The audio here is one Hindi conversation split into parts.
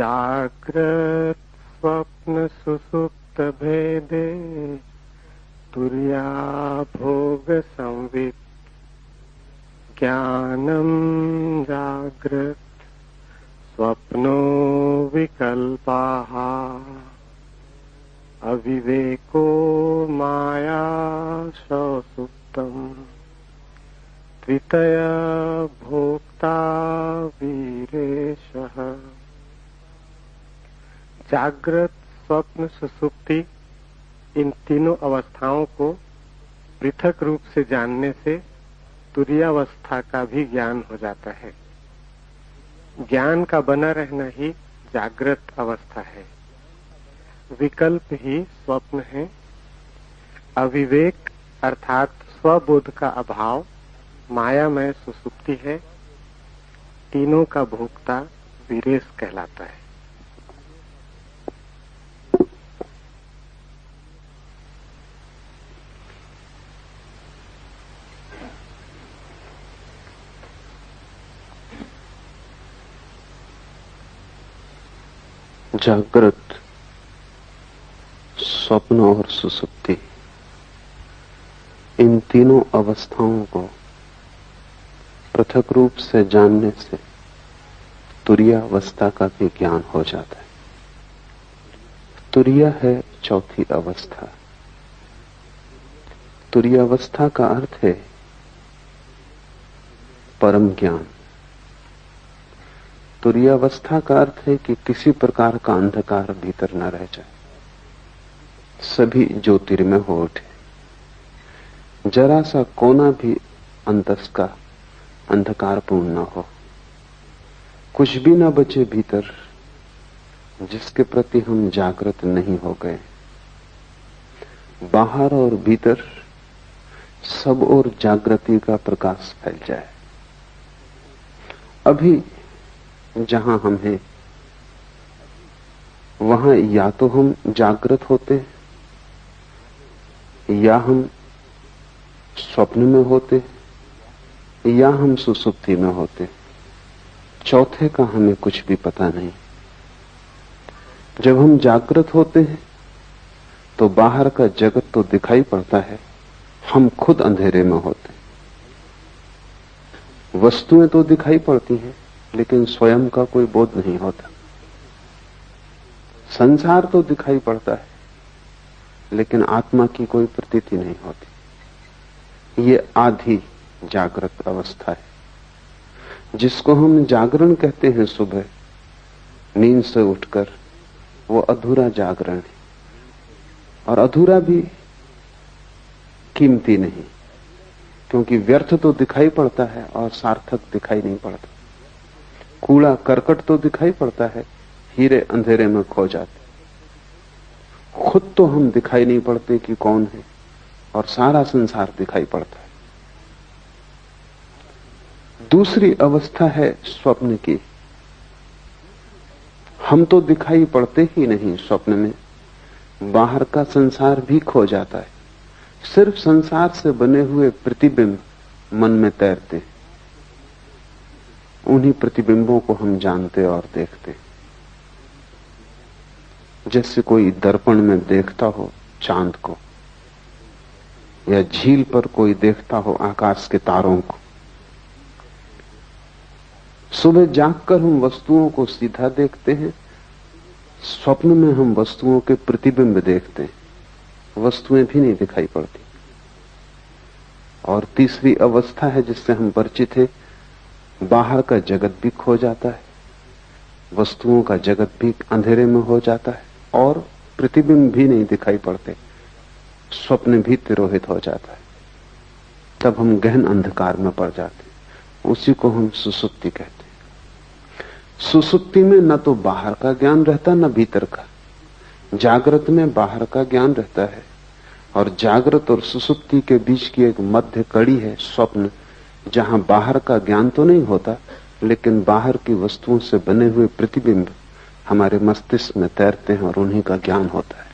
जाग्रत स्वप्न सुसुप्त भेदे तुर्या भोग संवित् ज्ञानम जाग्रत स्वप्नो विकल्पाः अविवेको माया सुप्तम् त्रितय भोक्ता वीरेशः। जागृत स्वप्न सुसुप्ति इन तीनों अवस्थाओं को पृथक रूप से जानने से तुरीयावस्था का भी ज्ञान हो जाता है। ज्ञान का बना रहना ही जागृत अवस्था है, विकल्प ही स्वप्न है, अविवेक अर्थात स्वबोध का अभाव मायामय सुसुप्ति है, तीनों का भोक्ता वीरेश कहलाता है। जागृत, स्वप्न और सुसुप्ति, इन तीनों अवस्थाओं को पृथक रूप से जानने से तुरीयावस्था का भी ज्ञान हो जाता है। तुरीया है चौथी अवस्था। तुरीयावस्था का अर्थ है परम ज्ञान। तुरीयावस्था का अर्थ है कि किसी प्रकार का अंधकार भीतर न रह जाए, सभी ज्योतिर्मय हो उठे, जरा सा कोना भी अंतस का अंधकारपूर्ण न हो, कुछ भी न बचे भीतर जिसके प्रति हम जागृत नहीं हो गए। बाहर और भीतर सब ओर जागृति का प्रकाश फैल जाए। अभी जहां हम हैं वहां या तो हम जागृत होते या हम स्वप्न में होते या हम सुसुप्ति में होते। चौथे का हमें कुछ भी पता नहीं। जब हम जागृत होते हैं तो बाहर का जगत तो दिखाई पड़ता है, हम खुद अंधेरे में होते। वस्तुएं तो दिखाई पड़ती हैं लेकिन स्वयं का कोई बोध नहीं होता। संसार तो दिखाई पड़ता है लेकिन आत्मा की कोई प्रतीति नहीं होती। ये आधी जागृत अवस्था है जिसको हम जागरण कहते हैं। सुबह नींद से उठकर वो अधूरा जागरण है, और अधूरा भी कीमती नहीं, क्योंकि व्यर्थ तो दिखाई पड़ता है और सार्थक दिखाई नहीं पड़ता। कूड़ा करकट तो दिखाई पड़ता है, हीरे अंधेरे में खो जाते। खुद तो हम दिखाई नहीं पड़ते कि कौन है, और सारा संसार दिखाई पड़ता है। दूसरी अवस्था है स्वप्न की। हम तो दिखाई पड़ते ही नहीं स्वप्न में, बाहर का संसार भी खो जाता है। सिर्फ संसार से बने हुए प्रतिबिंब मन में तैरते, उन्हीं प्रतिबिंबों को हम जानते और देखते। जैसे कोई दर्पण में देखता हो चांद को, या झील पर कोई देखता हो आकाश के तारों को। सुबह जागकर हम वस्तुओं को सीधा देखते हैं, स्वप्न में हम वस्तुओं के प्रतिबिंब देखते हैं, वस्तुएं भी नहीं दिखाई पड़ती। और तीसरी अवस्था है जिससे हम परिचित हैं, बाहर का जगत भी खो जाता है, वस्तुओं का जगत भी अंधेरे में हो जाता है, और प्रतिबिंब भी नहीं दिखाई पड़ते, स्वप्न भी तिरोहित हो जाता है। तब हम गहन अंधकार में पड़ जाते, उसी को हम सुसुप्ति कहते हैं। सुसुप्ति में न तो बाहर का ज्ञान रहता न भीतर का। जागृत में बाहर का ज्ञान रहता है, और जागृत और सुसुप्ति के बीच की एक मध्य कड़ी है स्वप्न, जहां बाहर का ज्ञान तो नहीं होता लेकिन बाहर की वस्तुओं से बने हुए प्रतिबिंब हमारे मस्तिष्क में तैरते हैं और उन्हीं का ज्ञान होता है।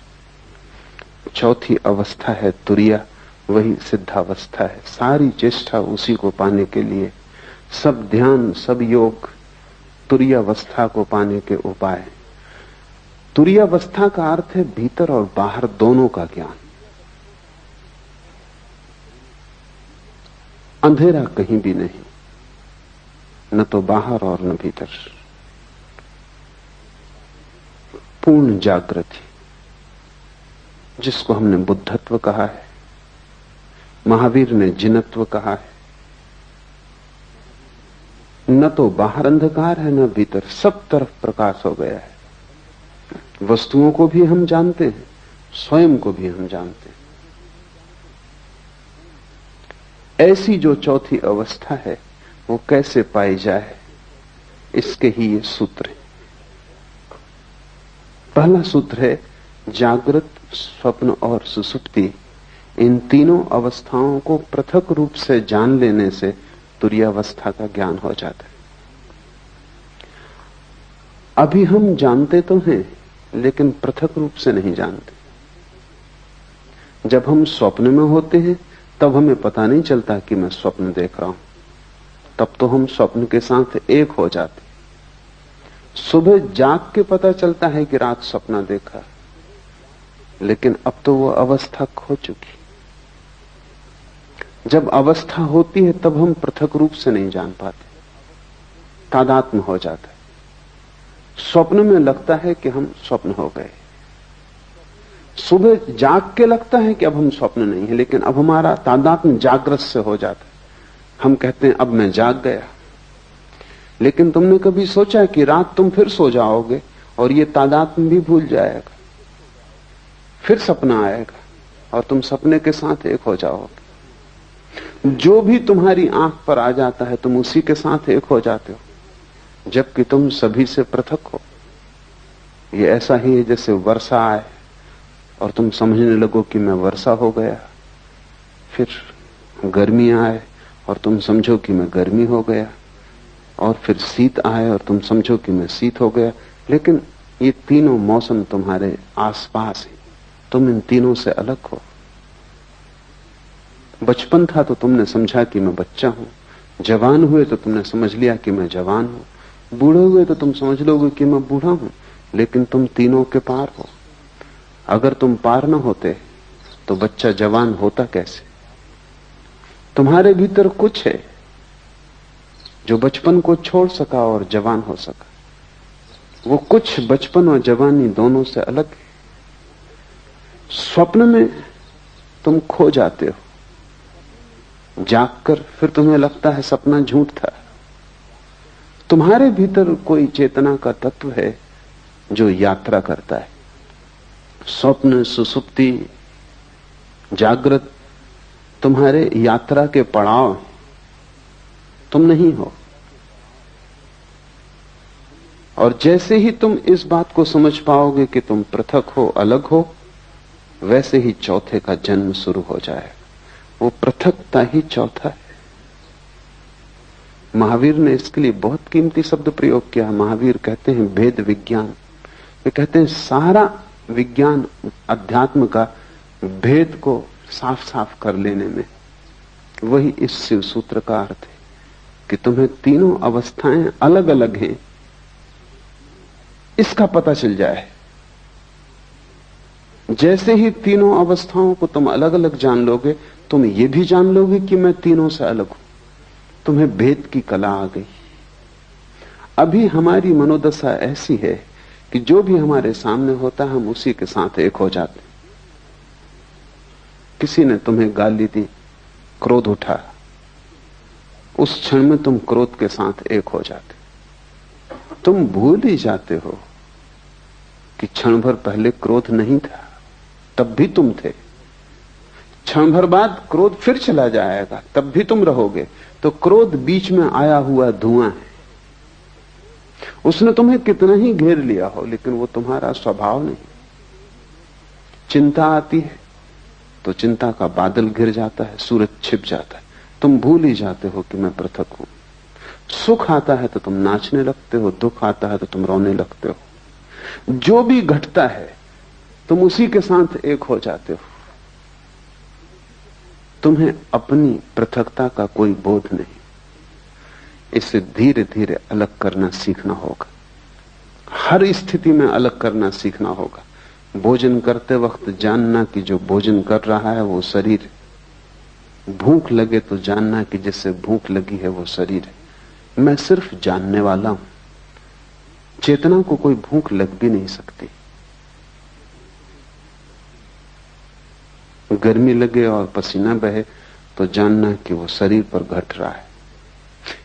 चौथी अवस्था है तुरीया, वही सिद्धावस्था है। सारी चेष्टा उसी को पाने के लिए, सब ध्यान, सब योग तुरीयावस्था को पाने के उपाय। तुरीयावस्था का अर्थ है भीतर और बाहर दोनों का ज्ञान। अंधेरा कहीं भी नहीं, न तो बाहर और न भीतर। पूर्ण जागृति, जिसको हमने बुद्धत्व कहा है, महावीर ने जिनत्व कहा है। न तो बाहर अंधकार है न भीतर, सब तरफ प्रकाश हो गया है। वस्तुओं को भी हम जानते हैं, स्वयं को भी हम जानते हैं। ऐसी जो चौथी अवस्था है वो कैसे पाई जाए, इसके ही ये सूत्र है। पहला सूत्र है जागृत, स्वप्न और सुषुप्ति, इन तीनों अवस्थाओं को पृथक रूप से जान लेने से तुरीयावस्था का ज्ञान हो जाता है। अभी हम जानते तो हैं लेकिन पृथक रूप से नहीं जानते। जब हम स्वप्न में होते हैं तब हमें पता नहीं चलता कि मैं स्वप्न देख रहा हूं, तब तो हम स्वप्न के साथ एक हो जाते। सुबह जाग के पता चलता है कि रात सपना देखा, लेकिन अब तो वो अवस्था खो चुकी। जब अवस्था होती है तब हम पृथक रूप से नहीं जान पाते, तादात्म्य हो जाता है। स्वप्न में लगता है कि हम स्वप्न हो गए, सुबह जाग के लगता है कि अब हम स्वप्न नहीं है, लेकिन अब हमारा तादात्म्य जागृत से हो जाता है। हम कहते हैं अब मैं जाग गया, लेकिन तुमने कभी सोचा कि रात तुम फिर सो जाओगे और ये तादात्म्य भी भूल जाएगा, फिर सपना आएगा और तुम सपने के साथ एक हो जाओगे। जो भी तुम्हारी आंख पर आ जाता है तुम उसी के साथ एक हो जाते हो, जबकि तुम सभी से पृथक हो। ये ऐसा ही है जैसे वर्षा आए और तुम समझने लगो कि मैं वर्षा हो गया, फिर गर्मी आए और तुम समझो कि मैं गर्मी हो गया, और फिर शीत आए और तुम समझो कि मैं शीत हो गया। लेकिन ये तीनों मौसम तुम्हारे आसपास है, तुम इन तीनों से अलग हो। बचपन था तो तुमने समझा कि मैं बच्चा हूं, जवान हुए तो तुमने समझ लिया कि मैं जवान हूं, बूढ़े हुए तो तुम समझ लोगे कि मैं बूढ़ा हूं, लेकिन तुम तीनों के पार हो। अगर तुम पार न होते तो बच्चा जवान होता कैसे? तुम्हारे भीतर कुछ है जो बचपन को छोड़ सका और जवान हो सका। वो कुछ बचपन और जवानी दोनों से अलग है। स्वप्न में तुम खो जाते हो, जागकर फिर तुम्हें लगता है सपना झूठ था। तुम्हारे भीतर कोई चेतना का तत्व है जो यात्रा करता है। स्वप्न, सुषुप्ति, जागृत तुम्हारे यात्रा के पड़ाव हैं, तुम नहीं हो। और जैसे ही तुम इस बात को समझ पाओगे कि तुम पृथक हो, अलग हो, वैसे ही चौथे का जन्म शुरू हो जाएगा। वो पृथकता ही चौथा है। महावीर ने इसके लिए बहुत कीमती शब्द प्रयोग किया। महावीर कहते हैं भेद विज्ञान। वे कहते हैं सारा विज्ञान अध्यात्म का भेद को साफ साफ कर लेने में वही इस शिव सूत्र का अर्थ है कि तुम्हें तीनों अवस्थाएं अलग अलग हैं, इसका पता चल जाए। जैसे ही तीनों अवस्थाओं को तुम अलग अलग जान लोगे, तुम ये भी जान लोगे कि मैं तीनों से अलग हूं। तुम्हें भेद की कला आ गई। अभी हमारी मनोदशा ऐसी है कि जो भी हमारे सामने होता है हम उसी के साथ एक हो जाते। किसी ने तुम्हें गाली दी, क्रोध उठा, उस क्षण में तुम क्रोध के साथ एक हो जाते। तुम भूल ही जाते हो कि क्षण भर पहले क्रोध नहीं था, तब भी तुम थे। क्षण भर बाद क्रोध फिर चला जाएगा, तब भी तुम रहोगे। तो क्रोध बीच में आया हुआ धुआं है। उसने तुम्हें कितना ही घेर लिया हो, लेकिन वो तुम्हारा स्वभाव नहीं। चिंता आती है तो चिंता का बादल घिर जाता है, सूरज छिप जाता है, तुम भूल ही जाते हो कि मैं पृथक हूं। सुख आता है तो तुम नाचने लगते हो, दुख आता है तो तुम रोने लगते हो। जो भी घटता है तुम उसी के साथ एक हो जाते हो। तुम्हें अपनी पृथकता का कोई बोध नहीं। इसे धीरे धीरे अलग करना सीखना होगा। हर स्थिति में अलग करना सीखना होगा। भोजन करते वक्त जानना कि जो भोजन कर रहा है वो शरीर है। भूख लगे तो जानना कि जिससे भूख लगी है वो शरीर है। मैं सिर्फ जानने वाला हूं। चेतना को कोई भूख लग भी नहीं सकती। गर्मी लगे और पसीना बहे तो जानना कि वो शरीर पर घट रहा है।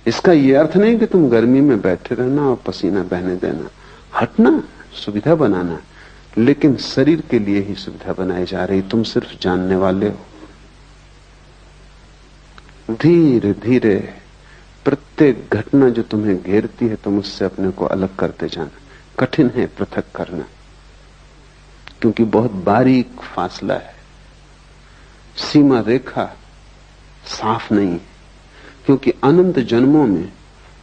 इसका यह अर्थ नहीं कि तुम गर्मी में बैठे रहना और पसीना बहने देना। हटना, सुविधा बनाना, लेकिन शरीर के लिए ही सुविधा बनाई जा रही। तुम सिर्फ जानने वाले हो। धीरे धीरे प्रत्येक घटना जो तुम्हें घेरती है तुम उससे अपने को अलग करते जाना। कठिन है पृथक करना, क्योंकि बहुत बारीक फासला है। सीमा रेखा साफ नहीं है, क्योंकि अनंत जन्मों में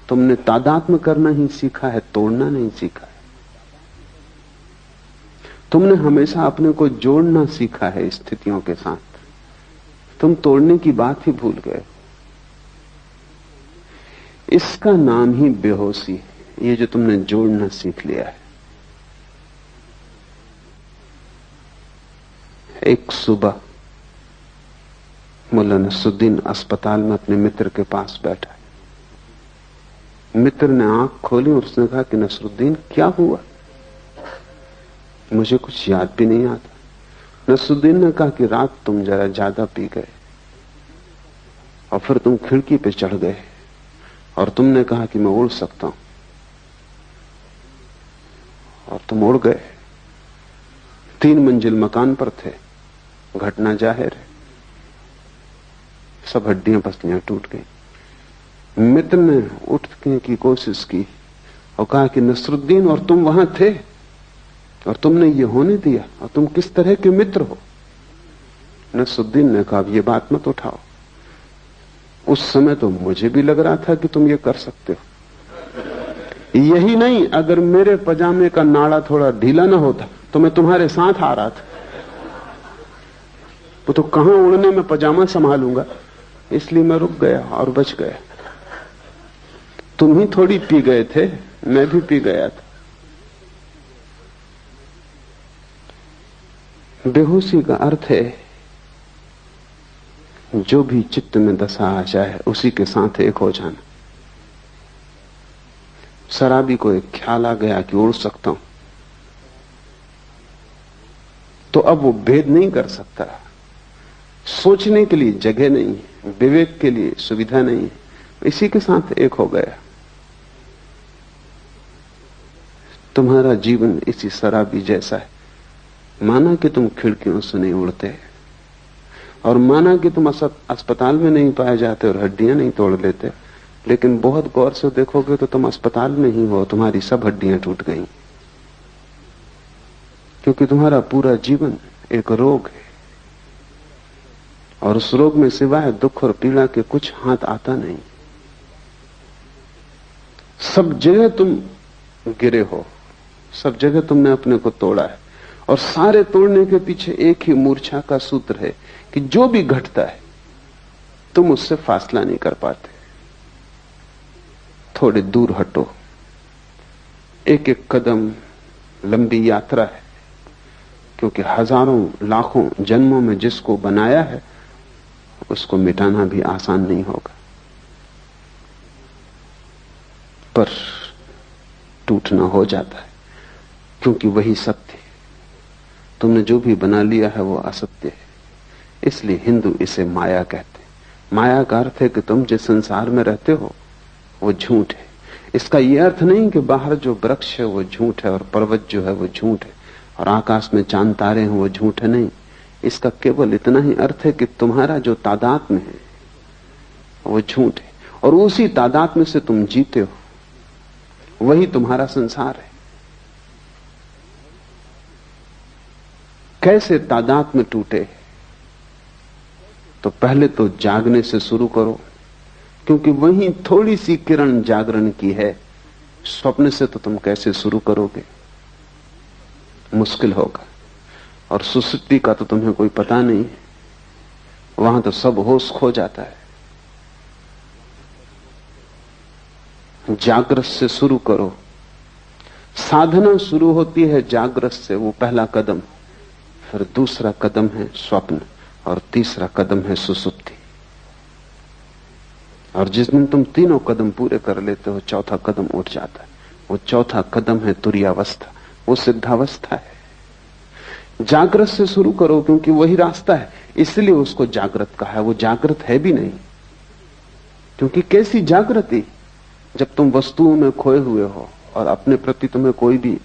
तुमने तादात्म्य करना ही सीखा है, तोड़ना नहीं सीखा है। तुमने हमेशा अपने को जोड़ना सीखा है स्थितियों के साथ। तुम तोड़ने की बात ही भूल गए। इसका नाम ही बेहोशी है, ये जो तुमने जोड़ना सीख लिया है। एक सुबह मुल्ला नसरुद्दीन अस्पताल में अपने मित्र के पास बैठा है। मित्र ने आंख खोली और उसने कहा कि नसरुद्दीन क्या हुआ? मुझे कुछ याद भी नहीं आता। नसरुद्दीन ने कहा कि रात तुम जरा ज्यादा पी गए और फिर तुम खिड़की पे चढ़ गए और तुमने कहा कि मैं उड़ सकता हूं, और तुम उड़ गए। 3 मंजिल मकान पर थे। घटना जाहिर है, सब हड्डियां पसलियां टूट गई। मित्र ने उठने की कोशिश की और कहा कि नसरुद्दीन, और तुम वहां थे और तुमने ये होने दिया, और तुम किस तरह के मित्र हो? नसरुद्दीन ने कहा ये बात मत उठाओ। उस समय तो मुझे भी लग रहा था कि तुम ये कर सकते हो। यही नहीं, अगर मेरे पजामे का नाड़ा थोड़ा ढीला ना होता तो मैं तुम्हारे साथ आ रहा था। वो तो कहां उड़ने में पजामा संभालूंगा, इसलिए मैं रुक गया और बच गया। तुम ही थोड़ी पी गए थे, मैं भी पी गया था। बेहोशी का अर्थ है जो भी चित्त में दशा आ जाए उसी के साथ एक हो जाना। शराबी को एक ख्याल आ गया कि उड़ सकता हूं, तो अब वो भेद नहीं कर सकता। सोचने के लिए जगह नहीं है, विवेक के लिए सुविधा नहीं है, इसी के साथ एक हो गया। तुम्हारा जीवन इसी शराबी जैसा है। माना कि तुम खिड़कियों से नहीं उड़ते, और माना कि तुम अस्पताल में नहीं पाए जाते और हड्डियां नहीं तोड़ लेते, लेकिन बहुत गौर से देखोगे तो तुम अस्पताल में ही हो, तुम्हारी सब हड्डियां टूट गई, क्योंकि तुम्हारा पूरा जीवन एक रोग है, और उस रोग में सिवाय दुख और पीड़ा के कुछ हाथ आता नहीं। सब जगह तुम गिरे हो, सब जगह तुमने अपने को तोड़ा है, और सारे तोड़ने के पीछे एक ही मूर्छा का सूत्र है कि जो भी घटता है तुम उससे फासला नहीं कर पाते। थोड़े दूर हटो। एक एक कदम लंबी यात्रा है, क्योंकि हजारों लाखों जन्मों में जिसको बनाया है उसको मिटाना भी आसान नहीं होगा, पर टूटना हो जाता है, क्योंकि वही सत्य है। तुमने जो भी बना लिया है वो असत्य है। इसलिए हिंदू इसे माया कहते हैं। माया का अर्थ है कि तुम जिस संसार में रहते हो वो झूठ है। इसका यह अर्थ नहीं कि बाहर जो वृक्ष है वो झूठ है और पर्वत जो है वो झूठ है और आकाश में चांद तारे हैं वो झूठ है, नहीं। इसका केवल इतना ही अर्थ है कि तुम्हारा जो तादात्म्य है वो झूठ है, और उसी तादात्म्य से तुम जीते हो, वही तुम्हारा संसार है। कैसे तादात्म्य टूटे? तो पहले तो जागने से शुरू करो, क्योंकि वही थोड़ी सी किरण जागरण की है। स्वप्न से तो तुम कैसे शुरू करोगे? मुश्किल होगा। और सुसुप्ति का तो तुम्हें कोई पता नहीं, वहां तो सब होश खो जाता है। जागृत से शुरू करो। साधना शुरू होती है जागृत से, वो पहला कदम। फिर दूसरा कदम है स्वप्न और तीसरा कदम है सुसुप्ति। और जिस दिन तुम तीनों कदम पूरे कर लेते हो, चौथा कदम उठ जाता है। वो चौथा कदम है तुरीयावस्था, वो सिद्धावस्था है। जागृत से शुरू करो, क्योंकि वही रास्ता है, इसलिए उसको जागृत कहा है। वो जागृत है भी नहीं, क्योंकि कैसी जागृति जब तुम वस्तुओं में खोए हुए हो और अपने प्रति तुम्हें कोई भी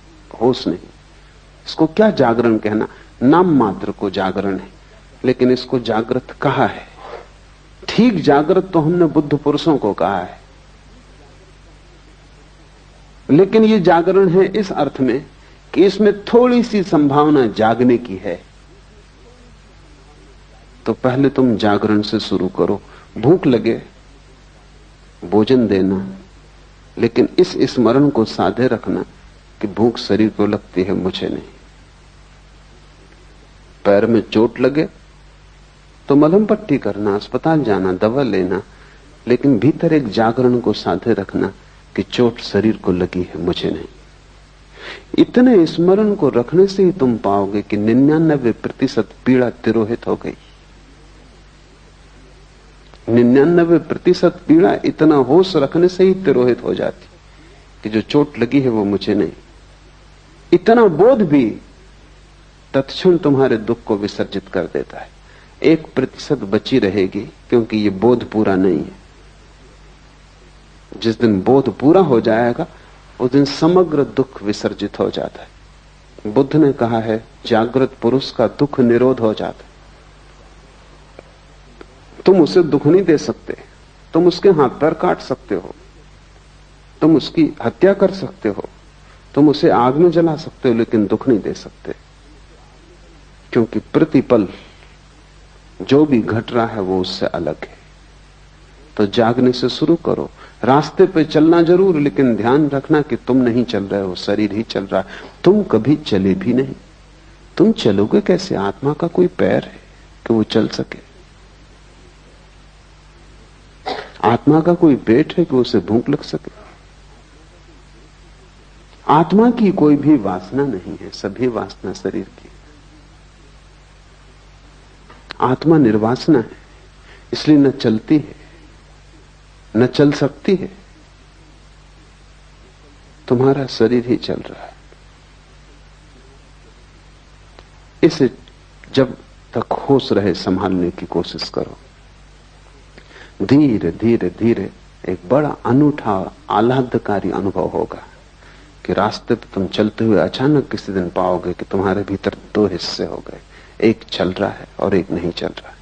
होश नहीं। इसको क्या जागरण कहना, नाम मात्र को जागरण है, लेकिन इसको जागृत कहा है। ठीक जागृत तो हमने बुद्ध पुरुषों को कहा है, लेकिन ये जागरण है इस अर्थ में कि इसमें थोड़ी सी संभावना जागने की है। तो पहले तुम जागरण से शुरू करो। भूख लगे भोजन देना, लेकिन इस स्मरण को साधे रखना कि भूख शरीर को लगती है, मुझे नहीं। पैर में चोट लगे तो मलहम पट्टी करना, अस्पताल जाना, दवा लेना, लेकिन भीतर एक जागरण को साधे रखना कि चोट शरीर को लगी है, मुझे नहीं। इतने स्मरण को रखने से ही तुम पाओगे कि 99% पीड़ा तिरोहित हो गई। 99% पीड़ा इतना होश रखने से ही तिरोहित हो जाती कि जो चोट लगी है वो मुझे नहीं। इतना बोध भी तत्क्षण तुम्हारे दुख को विसर्जित कर देता है। 1% बची रहेगी, क्योंकि ये बोध पूरा नहीं है। जिस दिन बोध पूरा हो जाएगा उस दिन समग्र दुख विसर्जित हो जाता है। बुद्ध ने कहा है जागृत पुरुष का दुख निरोध हो जाता है। तुम उसे दुख नहीं दे सकते, तुम उसके हाथ पैर काट सकते हो, तुम उसकी हत्या कर सकते हो, तुम उसे आग में जला सकते हो, लेकिन दुख नहीं दे सकते, क्योंकि प्रतिपल जो भी घट रहा है वो उससे अलग है। तो जागने से शुरू करो। रास्ते पे चलना जरूर, लेकिन ध्यान रखना कि तुम नहीं चल रहे हो, शरीर ही चल रहा है। तुम कभी चले भी नहीं। तुम चलोगे कैसे? आत्मा का कोई पैर है कि वो चल सके? आत्मा का कोई पेट है कि उसे भूख लग सके? आत्मा की कोई भी वासना नहीं है, सभी वासना शरीर की। आत्मा निर्वासना है, इसलिए न चलती है न चल सकती है। तुम्हारा शरीर ही चल रहा है। इसे जब तक होश रहे संभालने की कोशिश करो। धीरे धीरे धीरे एक बड़ा अनूठा आह्लादकारी अनुभव होगा कि रास्ते पे तुम चलते हुए अचानक किसी दिन पाओगे कि तुम्हारे भीतर 2 हिस्से हो गए। एक चल रहा है और एक नहीं चल रहा है।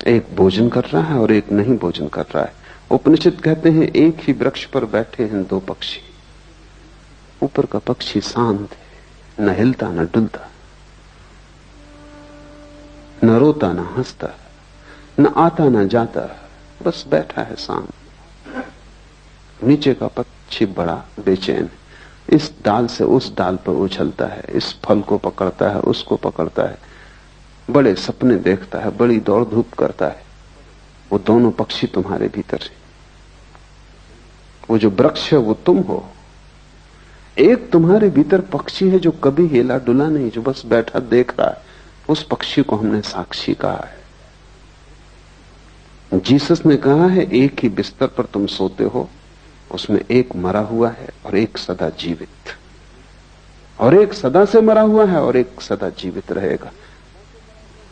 एक भोजन कर रहा है और एक नहीं भोजन कर रहा है। उपनिषद कहते हैं एक ही वृक्ष पर बैठे हैं 2 पक्षी। ऊपर का पक्षी शांत है, न हिलता न डुलता, न रोता न हंसता, न आता न जाता, बस बैठा है शांत। नीचे का पक्षी बड़ा बेचैन है, इस डाल से उस डाल पर उछलता है, इस फल को पकड़ता है, उसको पकड़ता है, बड़े सपने देखता है, बड़ी दौड़ धूप करता है। वो दोनों पक्षी तुम्हारे भीतर है। वो जो वृक्ष है वो तुम हो। एक तुम्हारे भीतर पक्षी है जो कभी हिला डुला नहीं, जो बस बैठा देख रहा है। उस पक्षी को हमने साक्षी कहा है। जीसस ने कहा है एक ही बिस्तर पर तुम सोते हो, उसमें एक मरा हुआ है और एक सदा जीवित, और एक सदा से मरा हुआ है और एक सदा जीवित रहेगा।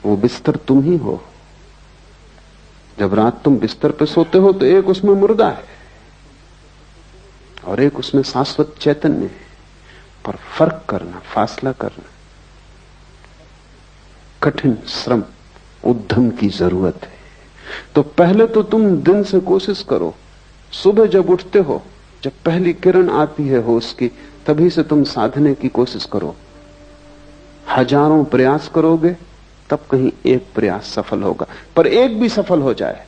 वो बिस्तर तुम ही हो। जब रात तुम बिस्तर पे सोते हो तो एक उसमें मुर्दा है और एक उसमें शाश्वत चैतन्य है। पर फर्क करना, फासला करना, कठिन श्रम, उद्यम की जरूरत है। तो पहले तो तुम दिन से कोशिश करो। सुबह जब उठते हो, जब पहली किरण आती है होश की, तभी से तुम साधने की कोशिश करो। हजारों प्रयास करोगे तब कहीं एक प्रयास सफल होगा। पर एक भी सफल हो जाए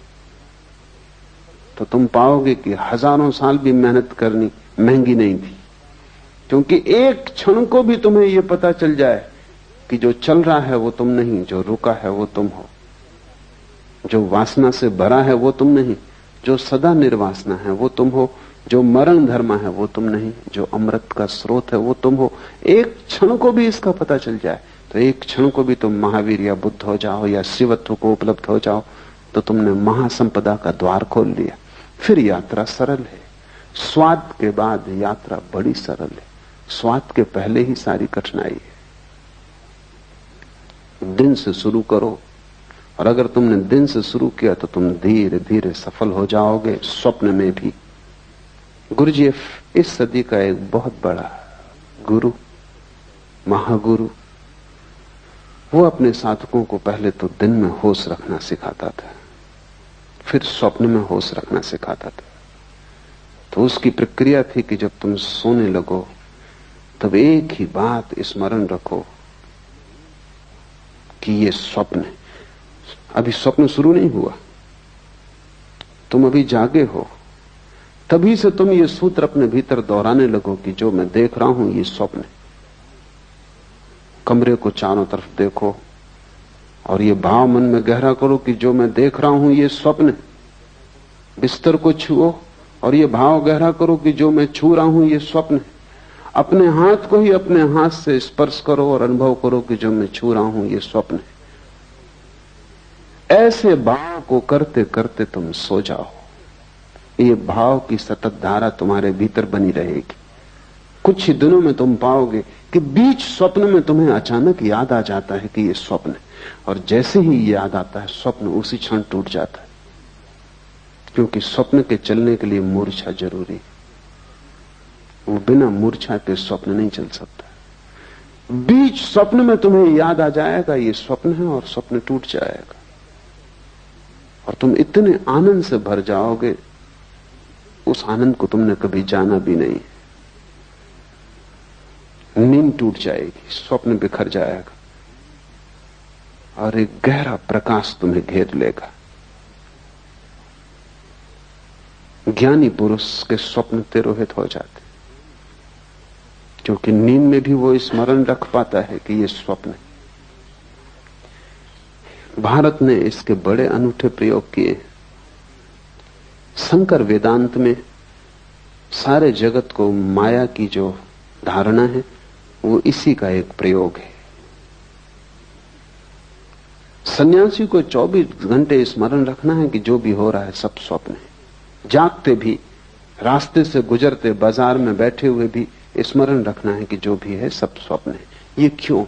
तो तुम पाओगे कि हजारों साल भी मेहनत करनी महंगी नहीं थी। क्योंकि एक क्षण को भी तुम्हें यह पता चल जाए कि जो चल रहा है वो तुम नहीं, जो रुका है वो तुम हो, जो वासना से भरा है वो तुम नहीं, जो सदा निर्वासना है वो तुम हो, जो मरण धर्म है वो तुम नहीं, जो अमृत का स्रोत है वो तुम हो। एक क्षण को भी इसका पता चल जाए तो एक क्षण को भी तुम महावीर या बुद्ध हो जाओ या शिवत्व को उपलब्ध हो जाओ तो तुमने महासंपदा का द्वार खोल लिया। फिर यात्रा सरल है। स्वाद के बाद यात्रा बड़ी सरल है, स्वाद के पहले ही सारी कठिनाई है। दिन से शुरू करो, और अगर तुमने दिन से शुरू किया तो तुम धीरे धीरे सफल हो जाओगे, स्वप्न में भी। गुरुजीएफ इस सदी का एक बहुत बड़ा गुरु, महागुरु, वो अपने साधकों को पहले तो दिन में होश रखना सिखाता था, फिर स्वप्न में होश रखना सिखाता था। तो उसकी प्रक्रिया थी कि जब तुम सोने लगो तब एक ही बात स्मरण रखो कि ये स्वप्न है। अभी स्वप्न शुरू नहीं हुआ, तुम अभी जागे हो, तभी से तुम ये सूत्र अपने भीतर दोहराने लगो कि जो मैं देख रहा हूं ये स्वप्न है। कमरे को चारों तरफ देखो और ये भाव मन में गहरा करो कि जो मैं देख रहा हूं ये स्वप्न है। बिस्तर को छुओ और ये भाव गहरा करो कि जो मैं छू रहा हूं ये स्वप्न है। अपने हाथ को ही अपने हाथ से स्पर्श करो और अनुभव करो कि जो मैं छू रहा हूं ये स्वप्न है। ऐसे भाव को करते करते तुम सो जाओ। ये भाव की सतत धारा तुम्हारे भीतर बनी रहेगी। कुछ ही दिनों में तुम पाओगे कि बीच स्वप्न में तुम्हें अचानक याद आ जाता है कि ये स्वप्न है, और जैसे ही याद आता है स्वप्न उसी क्षण टूट जाता है। क्योंकि स्वप्न के चलने के लिए मूर्छा जरूरी है, वो बिना मूर्छा के स्वप्न नहीं चल सकता। बीच स्वप्न में तुम्हें याद आ जाएगा ये स्वप्न है और स्वप्न टूट जाएगा, और तुम इतने आनंद से भर जाओगे, उस आनंद को तुमने कभी जाना भी नहीं। नींद टूट जाएगी, स्वप्न बिखर जाएगा और एक गहरा प्रकाश तुम्हें घेर लेगा। ज्ञानी पुरुष के स्वप्न तिरोहित हो जाते, क्योंकि नींद में भी वो स्मरण रख पाता है कि ये स्वप्न है। भारत ने इसके बड़े अनूठे प्रयोग किए। शंकर वेदांत में सारे जगत को माया की जो धारणा है वो इसी का एक प्रयोग है। सन्यासी को 24 घंटे स्मरण रखना है कि जो भी हो रहा है सब स्वप्न है। जागते भी, रास्ते से गुजरते, बाजार में बैठे हुए भी स्मरण रखना है कि जो भी है सब स्वप्न है। ये क्यों?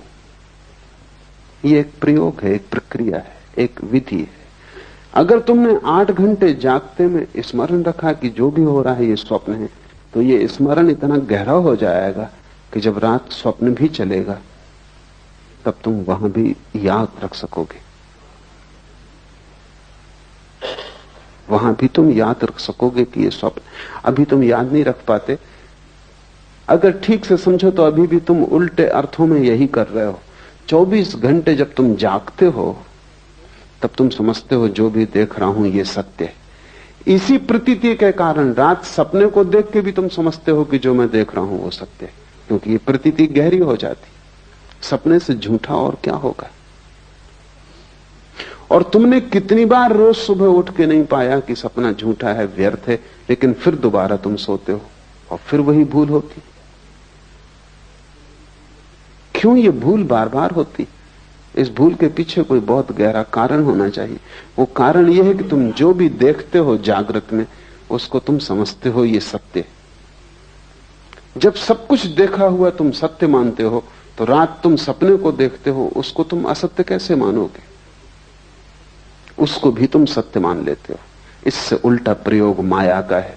ये एक प्रयोग है, एक प्रक्रिया है, एक विधि है। अगर तुमने 8 घंटे जागते में स्मरण रखा कि जो भी हो रहा है ये स्वप्न है, तो ये स्मरण इतना गहरा हो जाएगा कि जब रात स्वप्न भी चलेगा तब तुम वहां भी याद रख सकोगे, वहां भी तुम याद रख सकोगे कि ये स्वप्न। अभी तुम याद नहीं रख पाते। अगर ठीक से समझो तो अभी भी तुम उल्टे अर्थों में यही कर रहे हो। 24 घंटे जब तुम जागते हो तब तुम समझते हो जो भी देख रहा हूं ये सत्य है। इसी प्रतीति के कारण रात सपने को देख के भी तुम समझते हो कि जो मैं देख रहा हूं वो सत्य है, क्योंकि ये प्रतीति गहरी हो जाती। सपने से झूठा और क्या होगा। और तुमने कितनी बार रोज सुबह उठ के नहीं पाया कि सपना झूठा है, व्यर्थ है, लेकिन फिर दोबारा तुम सोते हो और फिर वही भूल होती। क्यों ये भूल बार बार होती? इस भूल के पीछे कोई बहुत गहरा कारण होना चाहिए। वो कारण यह है कि तुम जो भी देखते हो जागृत में उसको तुम समझते हो ये सत्य। जब सब कुछ देखा हुआ तुम सत्य मानते हो तो रात तुम सपने को देखते हो, उसको तुम असत्य कैसे मानोगे? उसको भी तुम सत्य मान लेते हो। इससे उल्टा प्रयोग माया का है।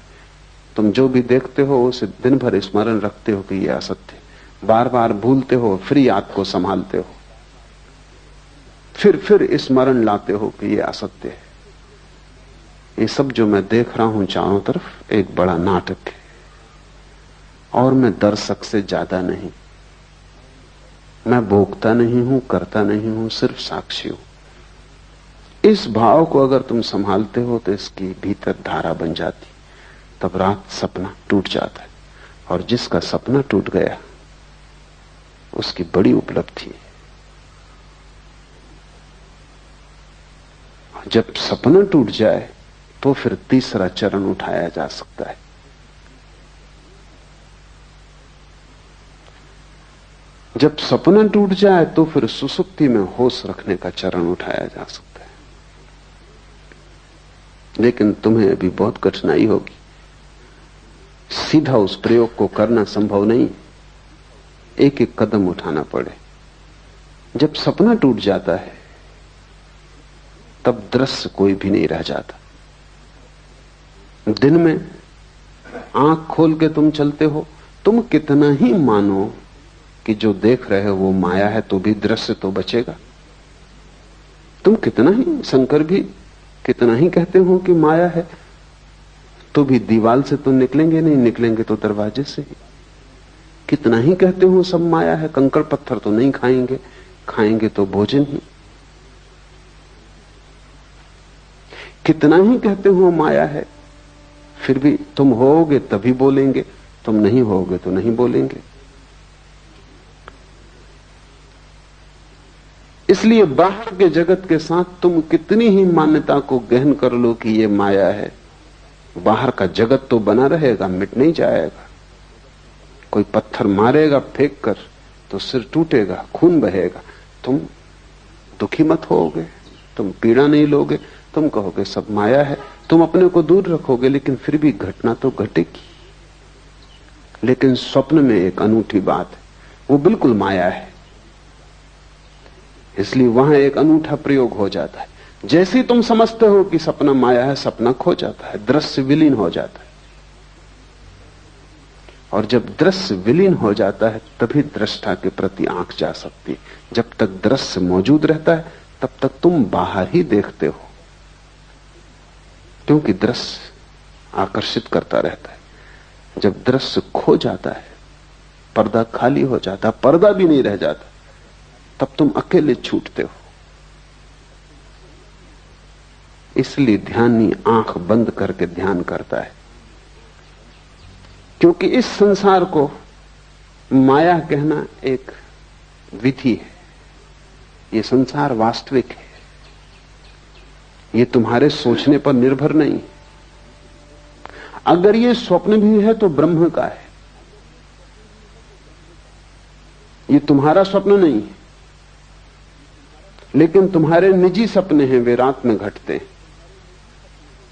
तुम जो भी देखते हो उसे दिन भर स्मरण रखते हो कि यह असत्य, बार बार भूलते हो, फिर याद को संभालते हो, फिर स्मरण लाते हो कि यह असत्य है। ये सब जो मैं देख रहा हूं चारों तरफ एक बड़ा नाटक है, और मैं दर्शक से ज्यादा नहीं। मैं भोगता नहीं हूं, करता नहीं हूं, सिर्फ साक्षी हूं। इस भाव को अगर तुम संभालते हो तो इसकी भीतर धारा बन जाती। तब रात सपना टूट जाता है, और जिसका सपना टूट गया उसकी बड़ी उपलब्धि है। जब सपना टूट जाए तो फिर तीसरा चरण उठाया जा सकता है। जब सपना टूट जाए तो फिर सुसुप्ति में होश रखने का चरण उठाया जा सकता है। लेकिन तुम्हें अभी बहुत कठिनाई होगी, सीधा उस प्रयोग को करना संभव नहीं, एक एक कदम उठाना पड़े। जब सपना टूट जाता है तब दृश्य कोई भी नहीं रह जाता। दिन में आंख खोल के तुम चलते हो, तुम कितना ही मानो कि जो देख रहे हो वो माया है, तो भी दृश्य तो बचेगा। तुम कितना ही, शंकर भी कितना ही कहते हो कि माया है, तो भी दीवाल से तो निकलेंगे नहीं, निकलेंगे तो दरवाजे से ही। कितना ही कहते हो सब माया है, कंकड़ पत्थर तो नहीं खाएंगे, खाएंगे तो भोजन ही। कितना ही कहते हो माया है, फिर भी तुम होगे तभी बोलेंगे, तुम नहीं होगे तो नहीं बोलेंगे। इसलिए बाहर के जगत के साथ तुम कितनी ही मान्यता को गहन कर लो कि ये माया है, बाहर का जगत तो बना रहेगा, मिट नहीं जाएगा। कोई पत्थर मारेगा फेंक कर तो सिर टूटेगा, खून बहेगा, तुम दुखी मत होगे, तुम पीड़ा नहीं लोगे, तुम कहोगे सब माया है, तुम अपने को दूर रखोगे, लेकिन फिर भी घटना तो घटेगी। लेकिन स्वप्न में एक अनूठी बात है, वो बिल्कुल माया है, इसलिए वहां एक अनूठा प्रयोग हो जाता है। जैसे ही तुम समझते हो कि सपना माया है, सपना खो जाता है, दृश्य विलीन हो जाता है। और जब दृश्य विलीन हो जाता है तभी दृष्टा के प्रति आंख जा सकती है। जब तक दृश्य मौजूद रहता है तब तक तुम बाहर ही देखते हो, क्योंकि दृश्य आकर्षित करता रहता है। जब दृश्य खो जाता है, पर्दा खाली हो जाता, पर्दा भी नहीं रह जाता, तब तुम अकेले छूटते हो। इसलिए ध्यानी आंख बंद करके ध्यान करता है, क्योंकि इस संसार को माया कहना एक विधि है। ये संसार वास्तविक है, ये तुम्हारे सोचने पर निर्भर नहीं। अगर ये स्वप्न भी है तो ब्रह्म का है, ये तुम्हारा स्वप्न नहीं है। लेकिन तुम्हारे निजी सपने हैं, वे रात में घटते हैं।